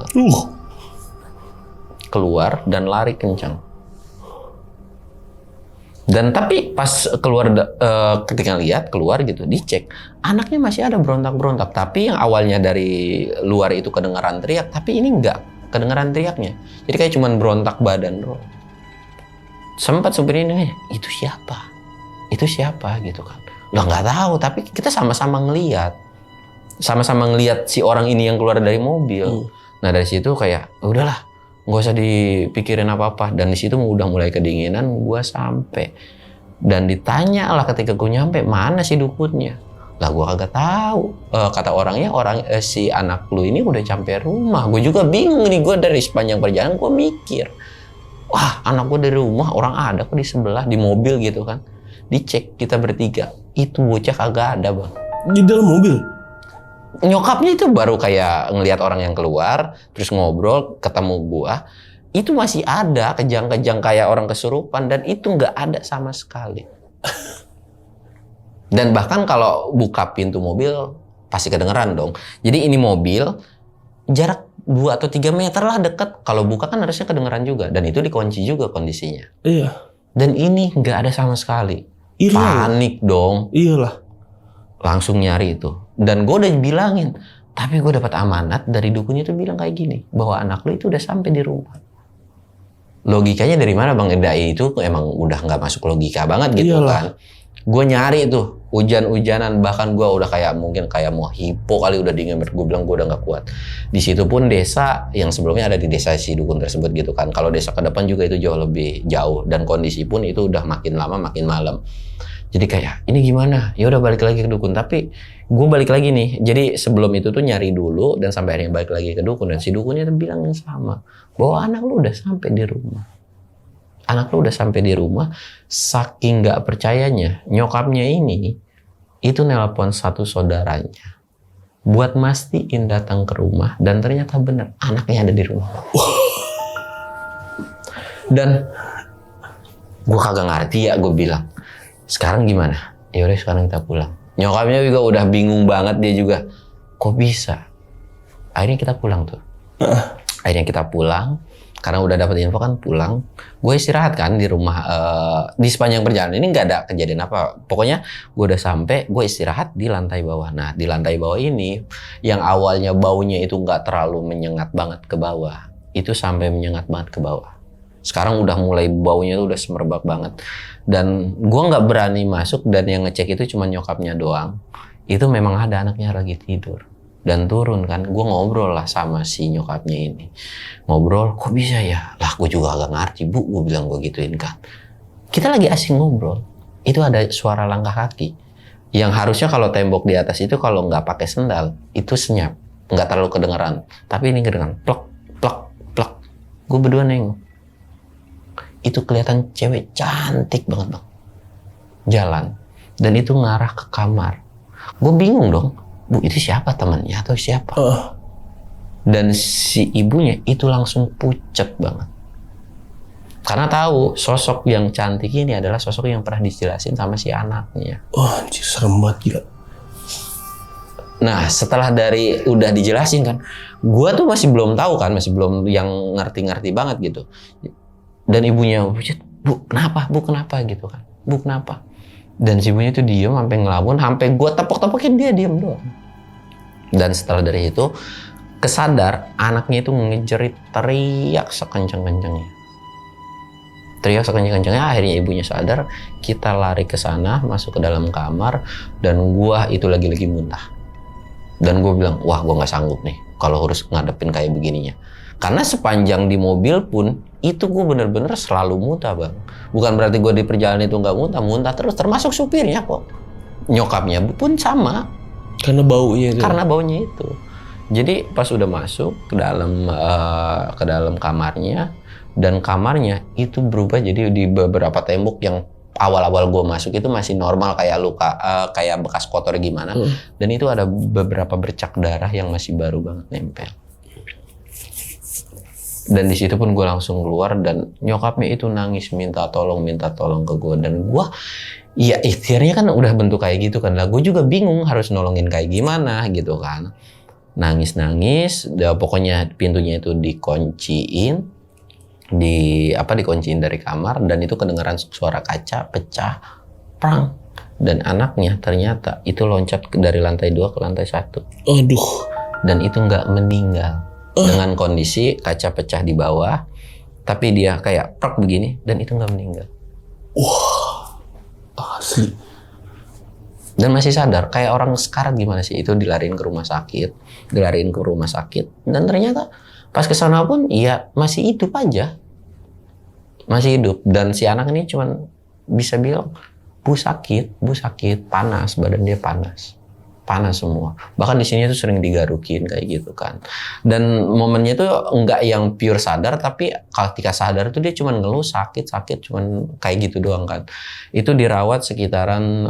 Keluar dan lari kencang. Dan tapi pas keluar ketika lihat keluar gitu dicek, anaknya masih ada berontak-berontak. Tapi yang awalnya dari luar itu kedengaran teriak, tapi ini enggak kedengaran teriaknya. Jadi kayak cuman berontak badan doang. Sempat supir ini, itu siapa? Itu siapa gitu kan? Lah nggak tahu, tapi kita sama-sama ngelihat si orang ini yang keluar dari mobil. Nah dari situ kayak udahlah, nggak usah dipikirin apa-apa. Dan di situ udah mulai kedinginan, gue sampai dan ditanya lah ketika gue nyampe, mana sih dukunnya? Lah gue kagak tahu. Kata orangnya si anak lu ini udah sampai rumah. Gue juga bingung nih, gue dari sepanjang perjalanan gue mikir, wah anak gue dari rumah, orang ada kok di sebelah di mobil gitu kan. Dicek kita bertiga, itu bocah kagak ada bang. Di dalam mobil? Nyokapnya itu baru kayak ngelihat orang yang keluar, terus ngobrol, ketemu gua, itu masih ada kejang-kejang kayak orang kesurupan, dan itu nggak ada sama sekali. Dan bahkan kalau buka pintu mobil pasti kedengeran dong. Jadi ini mobil jarak 2 atau 3 meter lah deket. Kalau buka kan harusnya kedengeran juga, dan itu dikunci juga kondisinya. Iya. Dan ini nggak ada sama sekali. Iyalah. Panik dong. Iyalah. Langsung nyari itu. Dan gue udah bilangin, tapi gue dapat amanat dari dukunnya itu bilang kayak gini, bahwa anak lu itu udah sampai di rumah. Logikanya dari mana bang? Dai itu emang udah nggak masuk logika banget gitu. Iyalah. Kan. Gue nyari tuh hujan-hujanan, bahkan gue udah kayak mungkin kayak mau hipo kali, udah dingin. Gue bilang gue udah nggak kuat. Di situ pun desa yang sebelumnya ada di desa si dukun tersebut gitu kan. Kalau desa ke depan juga itu jauh lebih jauh, dan kondisi pun itu udah makin lama makin malam. Jadi kayak ini gimana? Ya udah balik lagi ke dukun. Tapi gue balik lagi nih. Jadi sebelum itu tuh nyari dulu dan sampai akhirnya balik lagi ke dukun, dan si dukunnya tuh bilang yang sama, bahwa anak lu udah sampai di rumah. Anak lu udah sampai di rumah. Saking nggak percayanya, nyokapnya ini itu nelpon satu saudaranya buat mastiin datang ke rumah, dan ternyata bener anaknya ada di rumah. Dan gue kagak ngerti ya, gue bilang sekarang gimana? Ya udah sekarang kita pulang. Nyokapnya juga udah bingung banget, dia juga kok bisa. Akhirnya kita pulang tuh. Akhirnya kita pulang karena udah dapat info kan, pulang. Gue istirahat kan di rumah, di sepanjang perjalanan ini nggak ada kejadian apa. Pokoknya gue udah sampai, gue istirahat di lantai bawah. Nah di lantai bawah ini yang awalnya baunya itu nggak terlalu menyengat banget ke bawah, itu sampai menyengat banget ke bawah. Sekarang udah mulai baunya tuh udah semerbak banget. Dan gue nggak berani masuk, dan yang ngecek itu cuma nyokapnya doang. Itu memang ada anaknya lagi tidur. Dan turun kan, gue ngobrol lah sama si nyokapnya ini. Ngobrol, kok bisa ya? Lah gue juga agak ngerti bu, gue bilang gue gituin kan. Kita lagi asing ngobrol, itu ada suara langkah kaki. Yang harusnya kalau tembok di atas itu kalau nggak pakai sendal, itu senyap. Nggak terlalu kedengeran. Tapi ini kedengeran, plek, plek, plek. Gue berdua nengok. Itu kelihatan cewek cantik banget bang. Jalan. Dan itu ngarah ke kamar. Gue bingung dong. Bu itu siapa, temannya atau siapa? Dan si ibunya itu langsung pucet banget. Karena tahu sosok yang cantik ini adalah sosok yang pernah dijelasin sama si anaknya. Anjir serem banget gila. Nah setelah udah dijelasin kan, gue tuh masih belum tahu kan, masih belum yang ngerti-ngerti banget gitu. Dan ibunya pucet, bu kenapa gitu kan. Bu kenapa? Dan si ibunya tuh diem sampai ngelamun, sampai gue tepok-tepokin dia diem doang. Dan setelah dari itu kesadar anaknya itu ngejerit teriak sekencang-kencangnya. Teriak sekencang-kencangnya, akhirnya ibunya sadar, kita lari ke sana, masuk ke dalam kamar, dan gua itu lagi-lagi muntah. Dan gue bilang, wah gue nggak sanggup nih kalau harus ngadepin kayak begininya. Karena sepanjang di mobil pun itu gue bener-bener selalu muntah bang. Bukan berarti gue di perjalanan itu nggak muntah, muntah terus. Termasuk supirnya kok, nyokapnya pun sama. Karena baunya itu. Karena baunya itu. Jadi pas udah masuk ke dalam kamarnya, dan kamarnya itu berubah jadi di beberapa tembok yang awal-awal gue masuk itu masih normal kayak luka, kayak bekas kotor gimana. Dan itu ada beberapa bercak darah yang masih baru banget nempel. Dan di situ pun gue langsung keluar dan nyokapnya itu nangis minta tolong ke gue. Dan gue ya ikhtiarnya kan udah bentuk kayak gitu kan lah. Gue juga bingung harus nolongin kayak gimana gitu kan. Nangis, pokoknya pintunya itu dikunciin, dikunciin dari kamar, dan itu kedengaran suara kaca pecah, prang. Dan anaknya ternyata itu loncat dari lantai 2 ke lantai 1. Aduh. Dan itu nggak meninggal. Dengan kondisi kaca pecah di bawah, tapi dia kayak prak begini, dan itu nggak meninggal. Wah, asli. Dan masih sadar, kayak orang sekarat gimana sih, itu dilariin ke rumah sakit, dan ternyata pas kesana pun ya masih hidup aja. Masih hidup. Dan si anak ini cuman bisa bilang, bu sakit, panas, badan dia panas semua. Bahkan di sini tuh sering digarukin kayak gitu kan. Dan momennya tuh nggak yang pure sadar, tapi ketika sadar tuh dia cuman ngeluh sakit, cuman kayak gitu doang kan. Itu dirawat sekitaran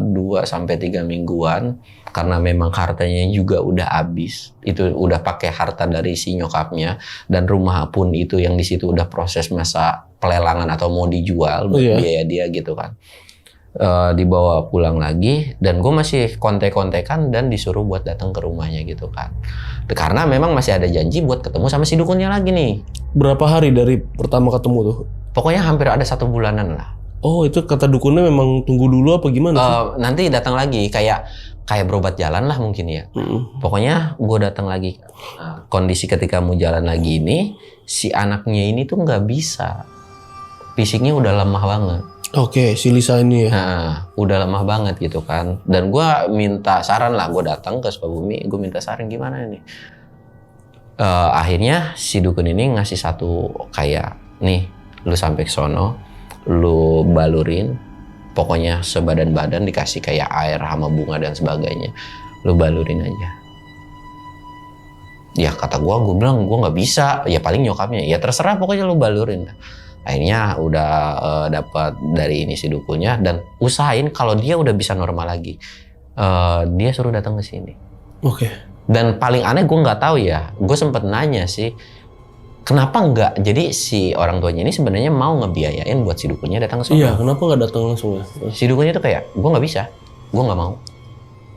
2-3 mingguan. Karena memang hartanya juga udah habis, itu udah pakai harta dari si nyokapnya, dan rumah pun itu yang di situ udah proses masa pelelangan atau mau dijual buat biaya dia gitu kan. Dibawa pulang lagi, dan gue masih kontek-kontekan dan disuruh buat datang ke rumahnya gitu kan. Karena memang masih ada janji buat ketemu sama si dukunnya lagi nih. Berapa hari dari pertama ketemu tuh? Pokoknya hampir ada 1 bulanan lah. Oh, itu kata dukunnya memang tunggu dulu apa gimana sih? Nanti datang lagi kayak berobat jalan lah mungkin ya. Pokoknya gue datang lagi. Kondisi ketika mau jalan lagi ini, si anaknya ini tuh nggak bisa. Fisiknya udah lemah banget. Oke, si Lisa ini ya. Nah, udah lemah banget gitu kan. Dan gue minta saran lah, gue datang ke Sukabumi, gue minta saran gimana nih. Akhirnya si dukun ini ngasih satu kayak, nih, lu sampai ke sono, lu balurin, pokoknya sebadan-badan dikasih kayak air sama bunga dan sebagainya, lu balurin aja. Ya kata gue bilang gue nggak bisa, ya paling nyokapnya, ya terserah pokoknya lu balurin. Akhirnya udah dapat dari ini si dukunnya, dan usahain kalau dia udah bisa normal lagi, dia suruh datang ke sini. Oke. Dan paling aneh gue nggak tahu ya, gue sempet nanya sih, kenapa nggak? Jadi si orang tuanya ini sebenarnya mau ngebiayain buat si dukunnya datang ke sana. Iya, kenapa nggak datang langsung ya? Si dukunnya tuh kayak, gue nggak bisa, gue nggak mau.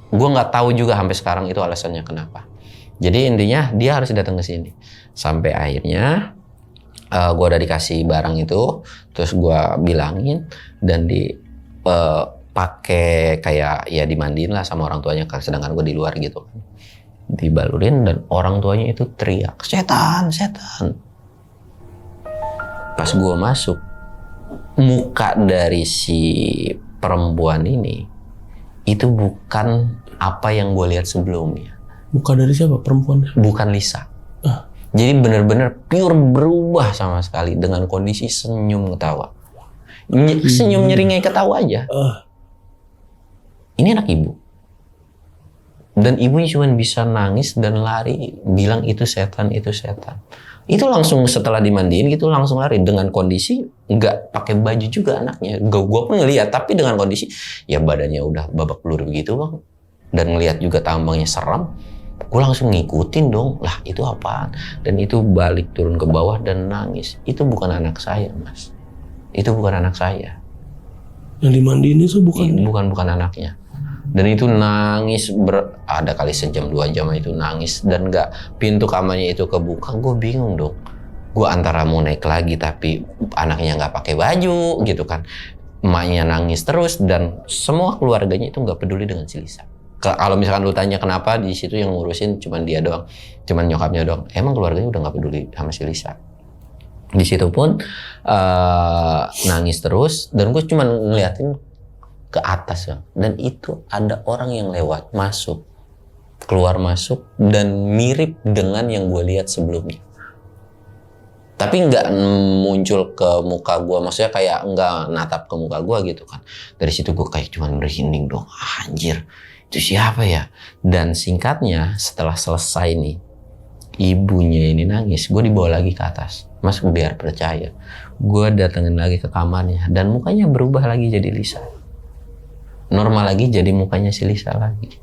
Gue nggak tahu juga sampai sekarang itu alasannya kenapa. Jadi intinya dia harus datang ke sini. Sampai akhirnya gue udah dikasih barang itu, terus gue bilangin, dan pakai kayak ya dimandiin lah sama orang tuanya, sedangkan gue di luar gitu. Dibalurin, dan orang tuanya itu teriak, setan. Pas gue masuk, muka dari si perempuan ini itu bukan apa yang gue lihat sebelumnya. Muka dari siapa perempuan? Bukan Lisa. Jadi benar-benar pure berubah sama sekali, dengan kondisi senyum ketawa. Senyum nyeringai ketawa aja. Ini anak ibu. Dan ibunya cuma bisa nangis dan lari, bilang itu setan. Itu langsung setelah dimandiin gitu langsung lari, dengan kondisi nggak pakai baju juga anaknya. Gue pun ngeliat, tapi dengan kondisi ya badannya udah babak belur begitu bang. Dan ngeliat juga tampangnya seram. Gue langsung ngikutin dong, lah itu apaan? Dan itu balik turun ke bawah dan nangis. Itu bukan anak saya mas. Itu bukan anak saya. Yang dimandiin itu bukan? Bukan anaknya. Dan itu nangis, ada kali sejam 2 jam itu nangis, dan nggak, pintu kamarnya itu kebuka. Gue bingung dong. Gue antara mau naik lagi tapi anaknya nggak pakai baju gitu kan. emaknya nangis terus dan semua keluarganya itu nggak peduli dengan si Lisa. Kalau misalkan lu tanya kenapa, di situ yang ngurusin cuman dia doang, cuman nyokapnya doang. Emang keluarganya udah nggak peduli sama si Lisa. Di situ pun nangis terus dan gue cuman ngeliatin ke atas ya. Dan itu ada orang yang lewat masuk, keluar masuk dan mirip dengan yang gue lihat sebelumnya. Tapi nggak muncul ke muka gue, maksudnya kayak nggak natap ke muka gue gitu kan. Dari situ gue kayak cuman merinding dong, anjir itu siapa ya? Dan singkatnya setelah selesai nih, ibunya ini nangis, gue dibawa lagi ke atas. Mas biar percaya, gue datengin lagi ke kamarnya dan mukanya berubah lagi jadi Lisa. Normal lagi jadi mukanya si Lisa lagi.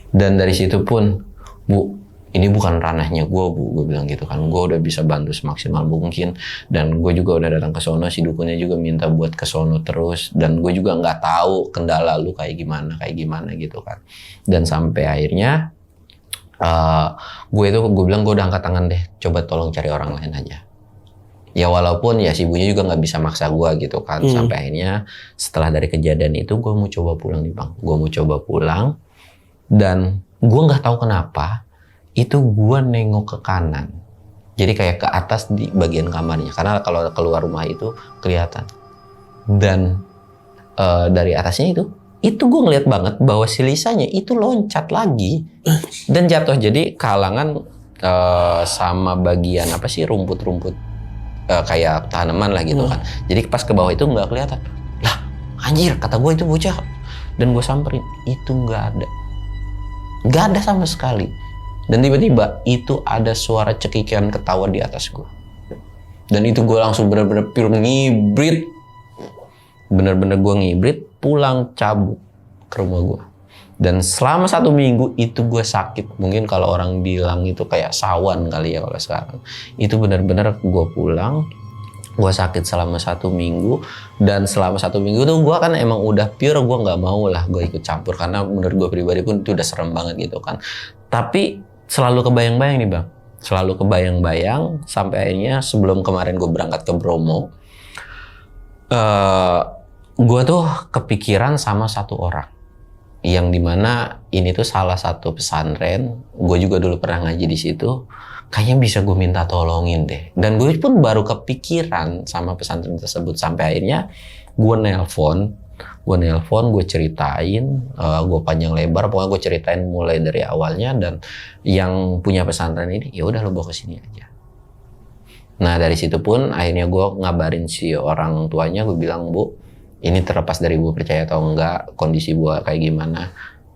Dan dari situ pun, Bu, ini bukan ranahnya gue, Bu, gue bilang gitu kan. Gue udah bisa bantu semaksimal mungkin dan gue juga udah datang ke sono, si dukunnya juga minta buat ke sono terus dan gue juga nggak tahu kendala lu kayak gimana gitu kan. Dan sampai akhirnya gue bilang gue udah angkat tangan deh, coba tolong cari orang lain aja. Ya walaupun ya si ibunya juga nggak bisa maksa gue gitu kan. Sampai akhirnya setelah dari kejadian itu gue mau coba pulang nih Bang. Gue mau coba pulang dan gue nggak tahu kenapa itu gue nengok ke kanan, jadi kayak ke atas di bagian kamarnya, karena kalau keluar rumah itu kelihatan. Dan dari atasnya itu gue ngeliat banget bahwa si Lisanya itu loncat lagi dan jatuh. Jadi kalangan sama bagian apa sih rumput-rumput kayak tanaman lah gitu kan. Jadi pas ke bawah itu nggak kelihatan. Lah anjir, kata gue itu bocah. Dan gue samperin, itu nggak ada sama sekali. Dan tiba-tiba itu ada suara cekikikan ketawa di atas gue. Dan itu gue langsung bener-bener pure ngibrit. Bener-bener gue ngibrit, pulang cabut ke rumah gue. Dan selama 1 minggu itu gue sakit. Mungkin kalau orang bilang itu kayak sawan kali ya kalau sekarang. Itu bener-bener gue pulang, gue sakit selama 1 minggu. Dan selama 1 minggu tuh gue kan emang udah pure, gue gak mau lah gue ikut campur. Karena menurut gue pribadi pun itu udah serem banget gitu kan. Tapi selalu kebayang-bayang nih Bang. Selalu kebayang-bayang sampai akhirnya sebelum kemarin gue berangkat ke Bromo. Gue tuh kepikiran sama satu orang. Yang dimana ini tuh salah satu pesantren. Gue juga dulu pernah ngaji di situ. Kayaknya bisa gue minta tolongin deh. Dan gue pun baru kepikiran sama pesantren tersebut. Sampai akhirnya gue nelpon, gue ceritain, gue panjang lebar, pokoknya gue ceritain mulai dari awalnya. Dan yang punya pesantren ini, ya udah lo bawa ke sini aja. Nah dari situ pun akhirnya gue ngabarin si orang tuanya, gue bilang, Bu, ini terlepas dari Bu percaya atau enggak, kondisi Bu kayak gimana,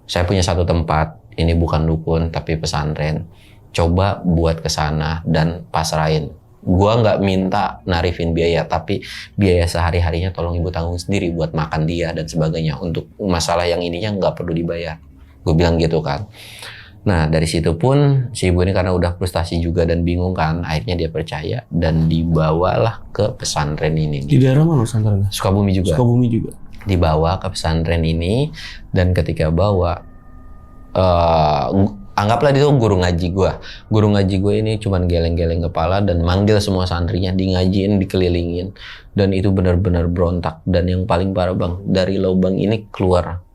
saya punya satu tempat, ini bukan dukun tapi pesantren, coba buat ke sana dan pasrahin. Gua nggak minta narifin biaya, tapi biaya sehari-harinya tolong Ibu tanggung sendiri buat makan dia dan sebagainya. Untuk masalah yang ininya nggak perlu dibayar. Gue bilang gitu kan. Nah dari situ pun si ibu ini karena udah frustasi juga dan bingung kan, akhirnya dia percaya dan dibawalah ke pesantren ini. Di daerah mana pesantrennya? Sukabumi juga. Sukabumi juga. Dibawa ke pesantren ini dan ketika bawa, anggaplah dia tuh guru ngaji gue. Guru ngaji gue ini cuman geleng-geleng kepala dan manggil semua santrinya, di ngajiin, dikelilingin. Dan itu benar-benar berontak. Dan yang paling parah Bang, dari lubang ini keluar.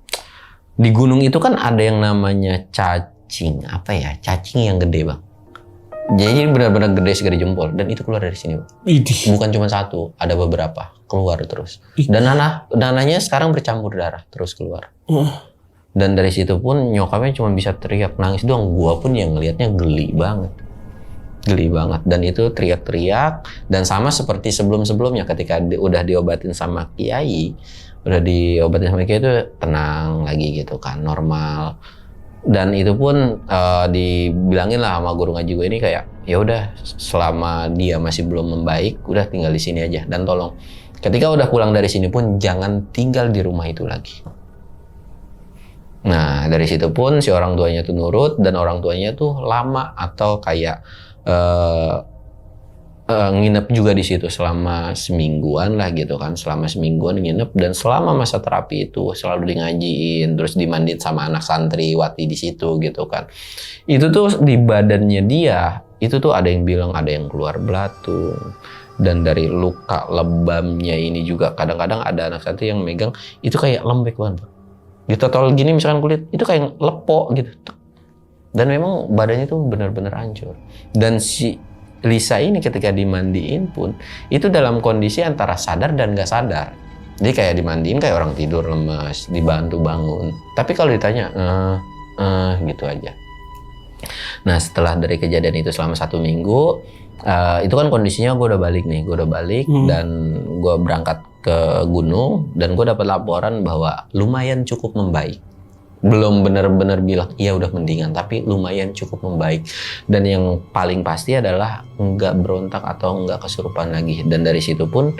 Di gunung itu kan ada yang namanya cacing. Apa ya? Cacing yang gede Bang. Jadi benar-benar gede segede jempol. Dan itu keluar dari sini Bang. Bukan cuma satu, ada beberapa. Keluar terus. Dan nanahnya sekarang bercampur darah. Terus keluar. Dan dari situ pun nyokapnya cuma bisa teriak nangis doang. Gua pun yang ngelihatnya geli banget. Dan itu teriak-teriak. Dan sama seperti sebelum-sebelumnya ketika udah diobatin sama kiai. Itu tenang lagi gitu kan. Normal. Dan itu pun dibilangin lah sama guru ngaji gue ini kayak, ya udah selama dia masih belum membaik, udah tinggal di sini aja. Dan tolong ketika udah pulang dari sini pun jangan tinggal di rumah itu lagi. Nah dari situ pun si orang tuanya tuh nurut, dan orang tuanya tuh lama atau kayak nginep juga di situ selama semingguan lah gitu kan. Selama semingguan nginep, dan selama masa terapi itu selalu di ngajiin, terus dimandiin sama anak santriwati di situ gitu kan. Itu tuh di badannya dia itu tuh ada yang bilang ada yang keluar belatung, Dan dari luka lebamnya ini juga kadang-kadang ada anak satu yang megang itu kayak lembek banget. Ditotol gini misalkan kulit itu kayak lepok gitu. Dan memang badannya tuh benar-benar hancur. Dan si Lisa ini ketika dimandiin pun itu dalam kondisi antara sadar dan gak sadar. Jadi kayak dimandiin kayak orang tidur lemes, dibantu bangun. Tapi kalau ditanya gitu aja. Nah setelah dari kejadian itu selama 1 minggu, itu kan kondisinya gue udah balik nih, dan gue berangkat ke gunung dan gue dapat laporan bahwa lumayan cukup membaik. Belum benar-benar bilang iya udah mendingan, tapi lumayan cukup membaik. Dan yang paling pasti adalah nggak berontak atau nggak kesurupan lagi. Dan dari situ pun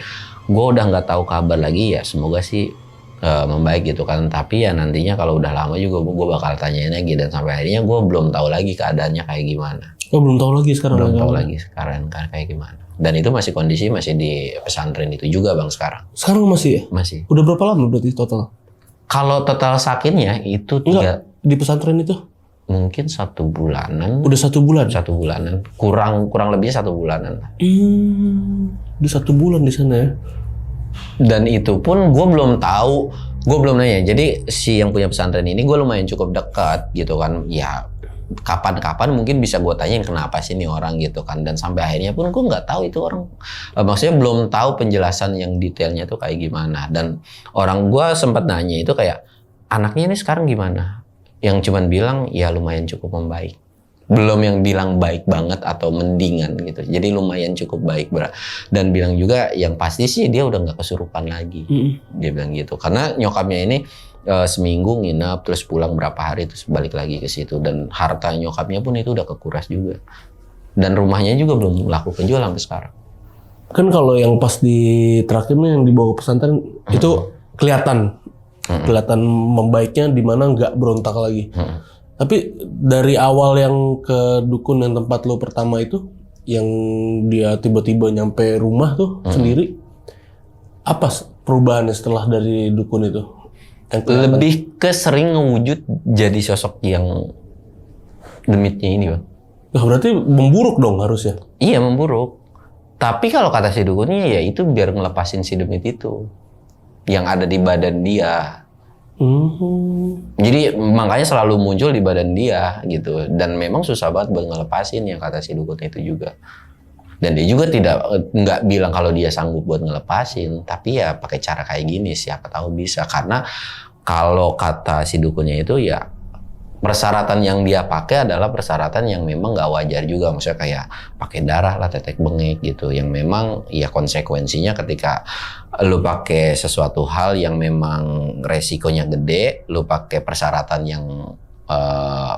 gue udah nggak tahu kabar lagi, ya semoga sih membaik gitu kan. Tapi ya nantinya kalau udah lama juga gue bakal tanyain lagi, dan sampai akhirnya gue belum tahu lagi keadaannya kayak gimana. Oh belum tahu lagi sekarang? Belum tahu lagi sekarang kayak gimana. Dan itu masih kondisi masih di pesantren itu juga bang sekarang. Sekarang masih ya? Masih. Udah berapa lama berarti total? Kalau total sakitnya itu di pesantren itu? Mungkin 1 bulanan. Udah 1 bulan? 1 bulanan. Kurang lebih 1 bulanan. Udah 1 bulan di sana ya? Dan itu pun gue belum tahu, gue belum nanya. Jadi si yang punya pesantren ini gue lumayan cukup dekat gitu kan. Ya kapan-kapan mungkin bisa gue tanyain kenapa sih ini orang gitu kan. Dan sampai akhirnya pun gue nggak tahu itu orang, maksudnya belum tahu penjelasan yang detailnya tuh kayak gimana. Dan orang gue sempat nanya itu kayak anaknya ini sekarang gimana, yang cuman bilang ya lumayan cukup membaik, belum yang bilang baik banget atau mendingan gitu. Jadi lumayan cukup baik, dan bilang juga yang pasti sih dia udah nggak kesurupan lagi. Dia bilang gitu karena nyokapnya ini seminggu nginep terus pulang berapa hari terus balik lagi ke situ, dan harta nyokapnya pun itu udah kekuras juga, dan rumahnya juga belum laku kejual sampai sekarang. Kan kalau yang pas di terakhirnya yang dibawa pesantren itu kelihatan membaiknya di mana nggak berontak lagi. Tapi dari awal yang ke dukun yang tempat lo pertama itu, yang dia tiba-tiba nyampe rumah tuh sendiri, apa perubahannya setelah dari dukun itu? Lebih ke sering ngewujud jadi sosok yang demitnya ini bang. Nah, berarti memburuk dong harusnya? Iya memburuk. Tapi kalau kata si dukunnya ya itu biar ngelepasin si demit itu yang ada di badan dia. Jadi makanya selalu muncul di badan dia gitu. Dan memang susah banget buat ngelepasin yang kata si dukun itu juga. Dan dia juga nggak bilang kalau dia sanggup buat ngelepasin, tapi ya pakai cara kayak gini siapa tahu bisa. Karena kalau kata si dukunnya itu ya persyaratan yang dia pakai adalah persyaratan yang memang nggak wajar juga, maksudnya kayak pakai darah lah, tetek bengek gitu, yang memang ya konsekuensinya ketika lu pakai sesuatu hal yang memang resikonya gede, lu pakai persyaratan yang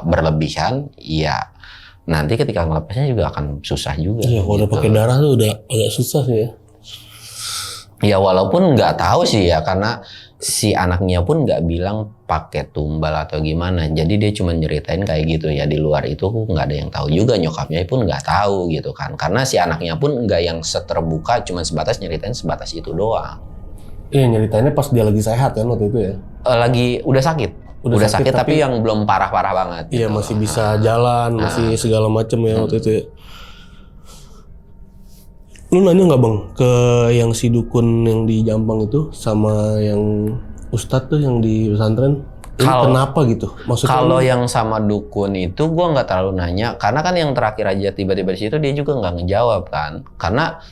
berlebihan, ya nanti ketika ngelepasnya juga akan susah juga. Iya, kalau udah pakai darah tuh udah agak susah sih ya. Ya walaupun nggak tahu sih ya, karena si anaknya pun nggak bilang pakai tumbal atau gimana. Jadi dia cuma nyeritain kayak gitu ya. Di luar itu nggak ada yang tahu juga, nyokapnya pun nggak tahu gitu kan. Karena si anaknya pun nggak yang seterbuka, cuma sebatas nyeritain sebatas itu doang. Iya, nyeritainnya pas dia lagi sehat kan waktu itu ya. Lagi udah sakit. Udah sakit tapi yang belum parah-parah banget. Iya gitu. Masih bisa jalan, masih segala macam ya waktu itu ya. Lu nanya nggak bang ke yang si dukun yang di Jampang itu sama yang ustadz tuh yang di pesantren? Kenapa gitu? Maksudnya kalau yang sama dukun itu gua nggak terlalu nanya, karena kan yang terakhir aja tiba-tiba di situ dia juga nggak ngejawab kan. Karena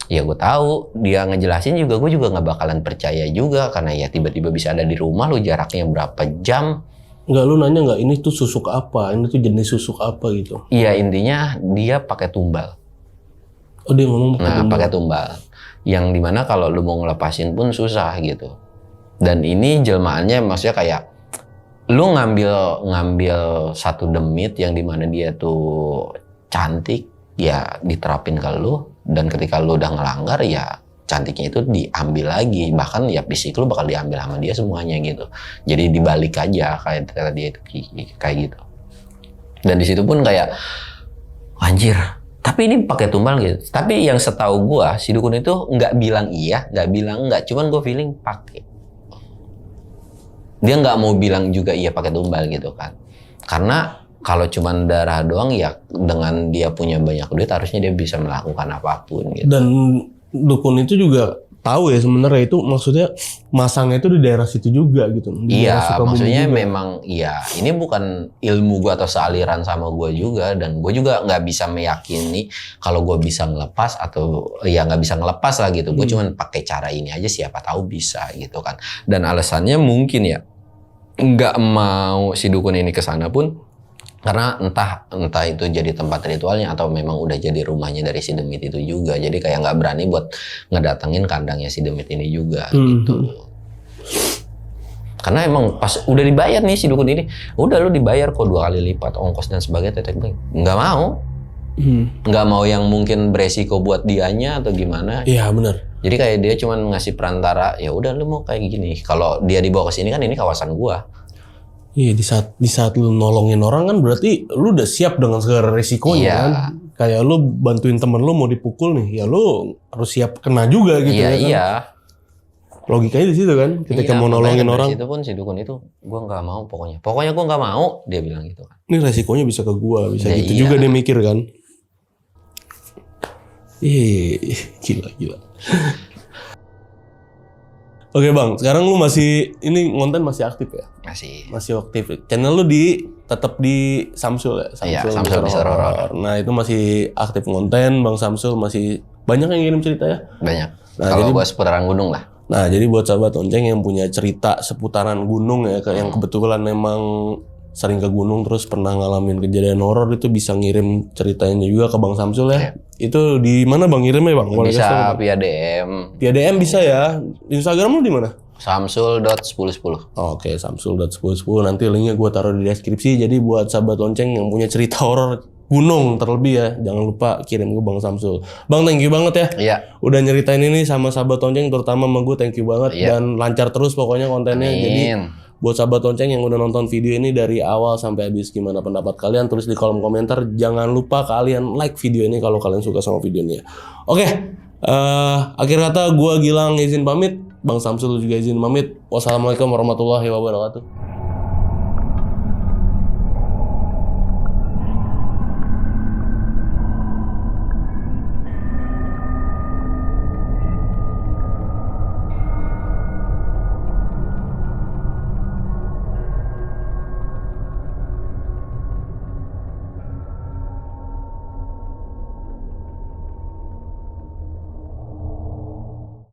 ya gue tahu dia ngejelasin juga, gue juga nggak bakalan percaya juga, karena ya tiba-tiba bisa ada di rumah lu, jaraknya berapa jam. Nggak, lu nanya nggak ini tuh susuk apa, ini tuh jenis susuk apa gitu? Iya, intinya dia pakai tumbal. Oh, dia ngomong pakai tumbal. Pakai tumbal, yang dimana kalau lu mau ngelepasin pun susah gitu. Dan ini jelmaannya maksudnya kayak lu ngambil satu demit yang dimana dia tuh cantik, ya diterapin ke lu. Dan ketika lu udah ngelanggar, ya cantiknya itu diambil lagi, bahkan ya fisik lu bakal diambil sama dia semuanya gitu. Jadi dibalik aja kayak kata dia itu kayak gitu. Dan di situ pun kayak anjir, tapi ini pakai tumbal gitu. Tapi yang setahu gua si dukun itu nggak bilang iya, nggak bilang enggak, cuman gua feeling pakai. Dia nggak mau bilang juga iya pakai tumbal gitu kan. Karena kalau cuman darah doang ya dengan dia punya banyak duit harusnya dia bisa melakukan apapun gitu. Dan dukun itu juga tahu ya sebenarnya itu maksudnya masangnya itu di daerah situ juga gitu. Di daerah Iya, Sukabumi maksudnya juga. memang iya. Ini bukan ilmu gue atau sealiran sama gue juga, dan gue juga nggak bisa meyakini kalau gue bisa ngelepas atau ya nggak bisa ngelepas lah gitu. Gue cuman pakai cara ini aja, siapa tahu bisa gitu kan. Dan alasannya mungkin ya nggak mau si dukun ini kesana pun karena entah itu jadi tempat ritualnya atau memang udah jadi rumahnya dari si demit itu juga. Jadi kayak nggak berani buat ngedatengin kandangnya si demit ini juga gitu. Karena emang pas udah dibayar nih si dukun ini, udah lu dibayar kok 2 kali lipat ongkos dan sebagainya, tetek beng. Nggak mau. Nggak mau yang mungkin beresiko buat dianya atau gimana. Iya benar. Jadi kayak dia cuman ngasih perantara, ya udah lu mau kayak gini. Kalau dia dibawa ke sini kan ini kawasan gua. Iya di saat lu nolongin orang kan berarti lu udah siap dengan segala resikonya Iya. kan. Kayak lu bantuin temen lu mau dipukul nih, ya lu harus siap kena juga gitu Iya ya kan. iya. Logikanya di situ kan. Ketika Iya, mau nolongin makanya orang, dari situ pun si dukun itu, gua nggak mau pokoknya. Pokoknya gua nggak mau, dia bilang gitu kan. ini resikonya bisa ke gua, bisa Ya, gitu iya. juga dia mikir kan. Gila. Oke bang, sekarang lu masih ini konten masih aktif ya? Masih aktif. Channel lu tetap di Samsul ya? Iya, Samsul Mister Horror. Nah itu masih aktif konten, Bang Samsul masih banyak yang ngirim cerita ya? Banyak. Nah, Kalau jadi- gua seputaran gunung lah. Nah jadi buat sahabat Onceng yang punya cerita seputaran gunung ya, yang kebetulan memang sering ke gunung terus pernah ngalamin kejadian horor itu bisa ngirim ceritanya juga ke Bang Samsul ya. Itu di mana Bang ngirimnya Bang? Boleh kasih tahu, Bisa Bang? via DM Via DM bisa ya. Instagram lu di mana? samsul.1010. Oke, Samsul.1010 nanti linknya gue taruh di deskripsi. Jadi buat sahabat lonceng yang punya cerita horor gunung terlebih ya, jangan lupa kirim ke Bang Samsul. Bang thank you banget ya. Iya. Udah nyeritain ini sama sahabat lonceng terutama sama gue, thank you banget Iya. dan lancar terus pokoknya kontennya. Jadi Amin. buat sahabat lonceng yang udah nonton video ini dari awal sampai habis, gimana pendapat kalian tulis di kolom komentar. Jangan lupa kalian like video ini kalau kalian suka sama videonya. Oke, akhir kata gue Gilang izin pamit, Bang Samsul juga izin pamit. Wassalamualaikum warahmatullahi wabarakatuh.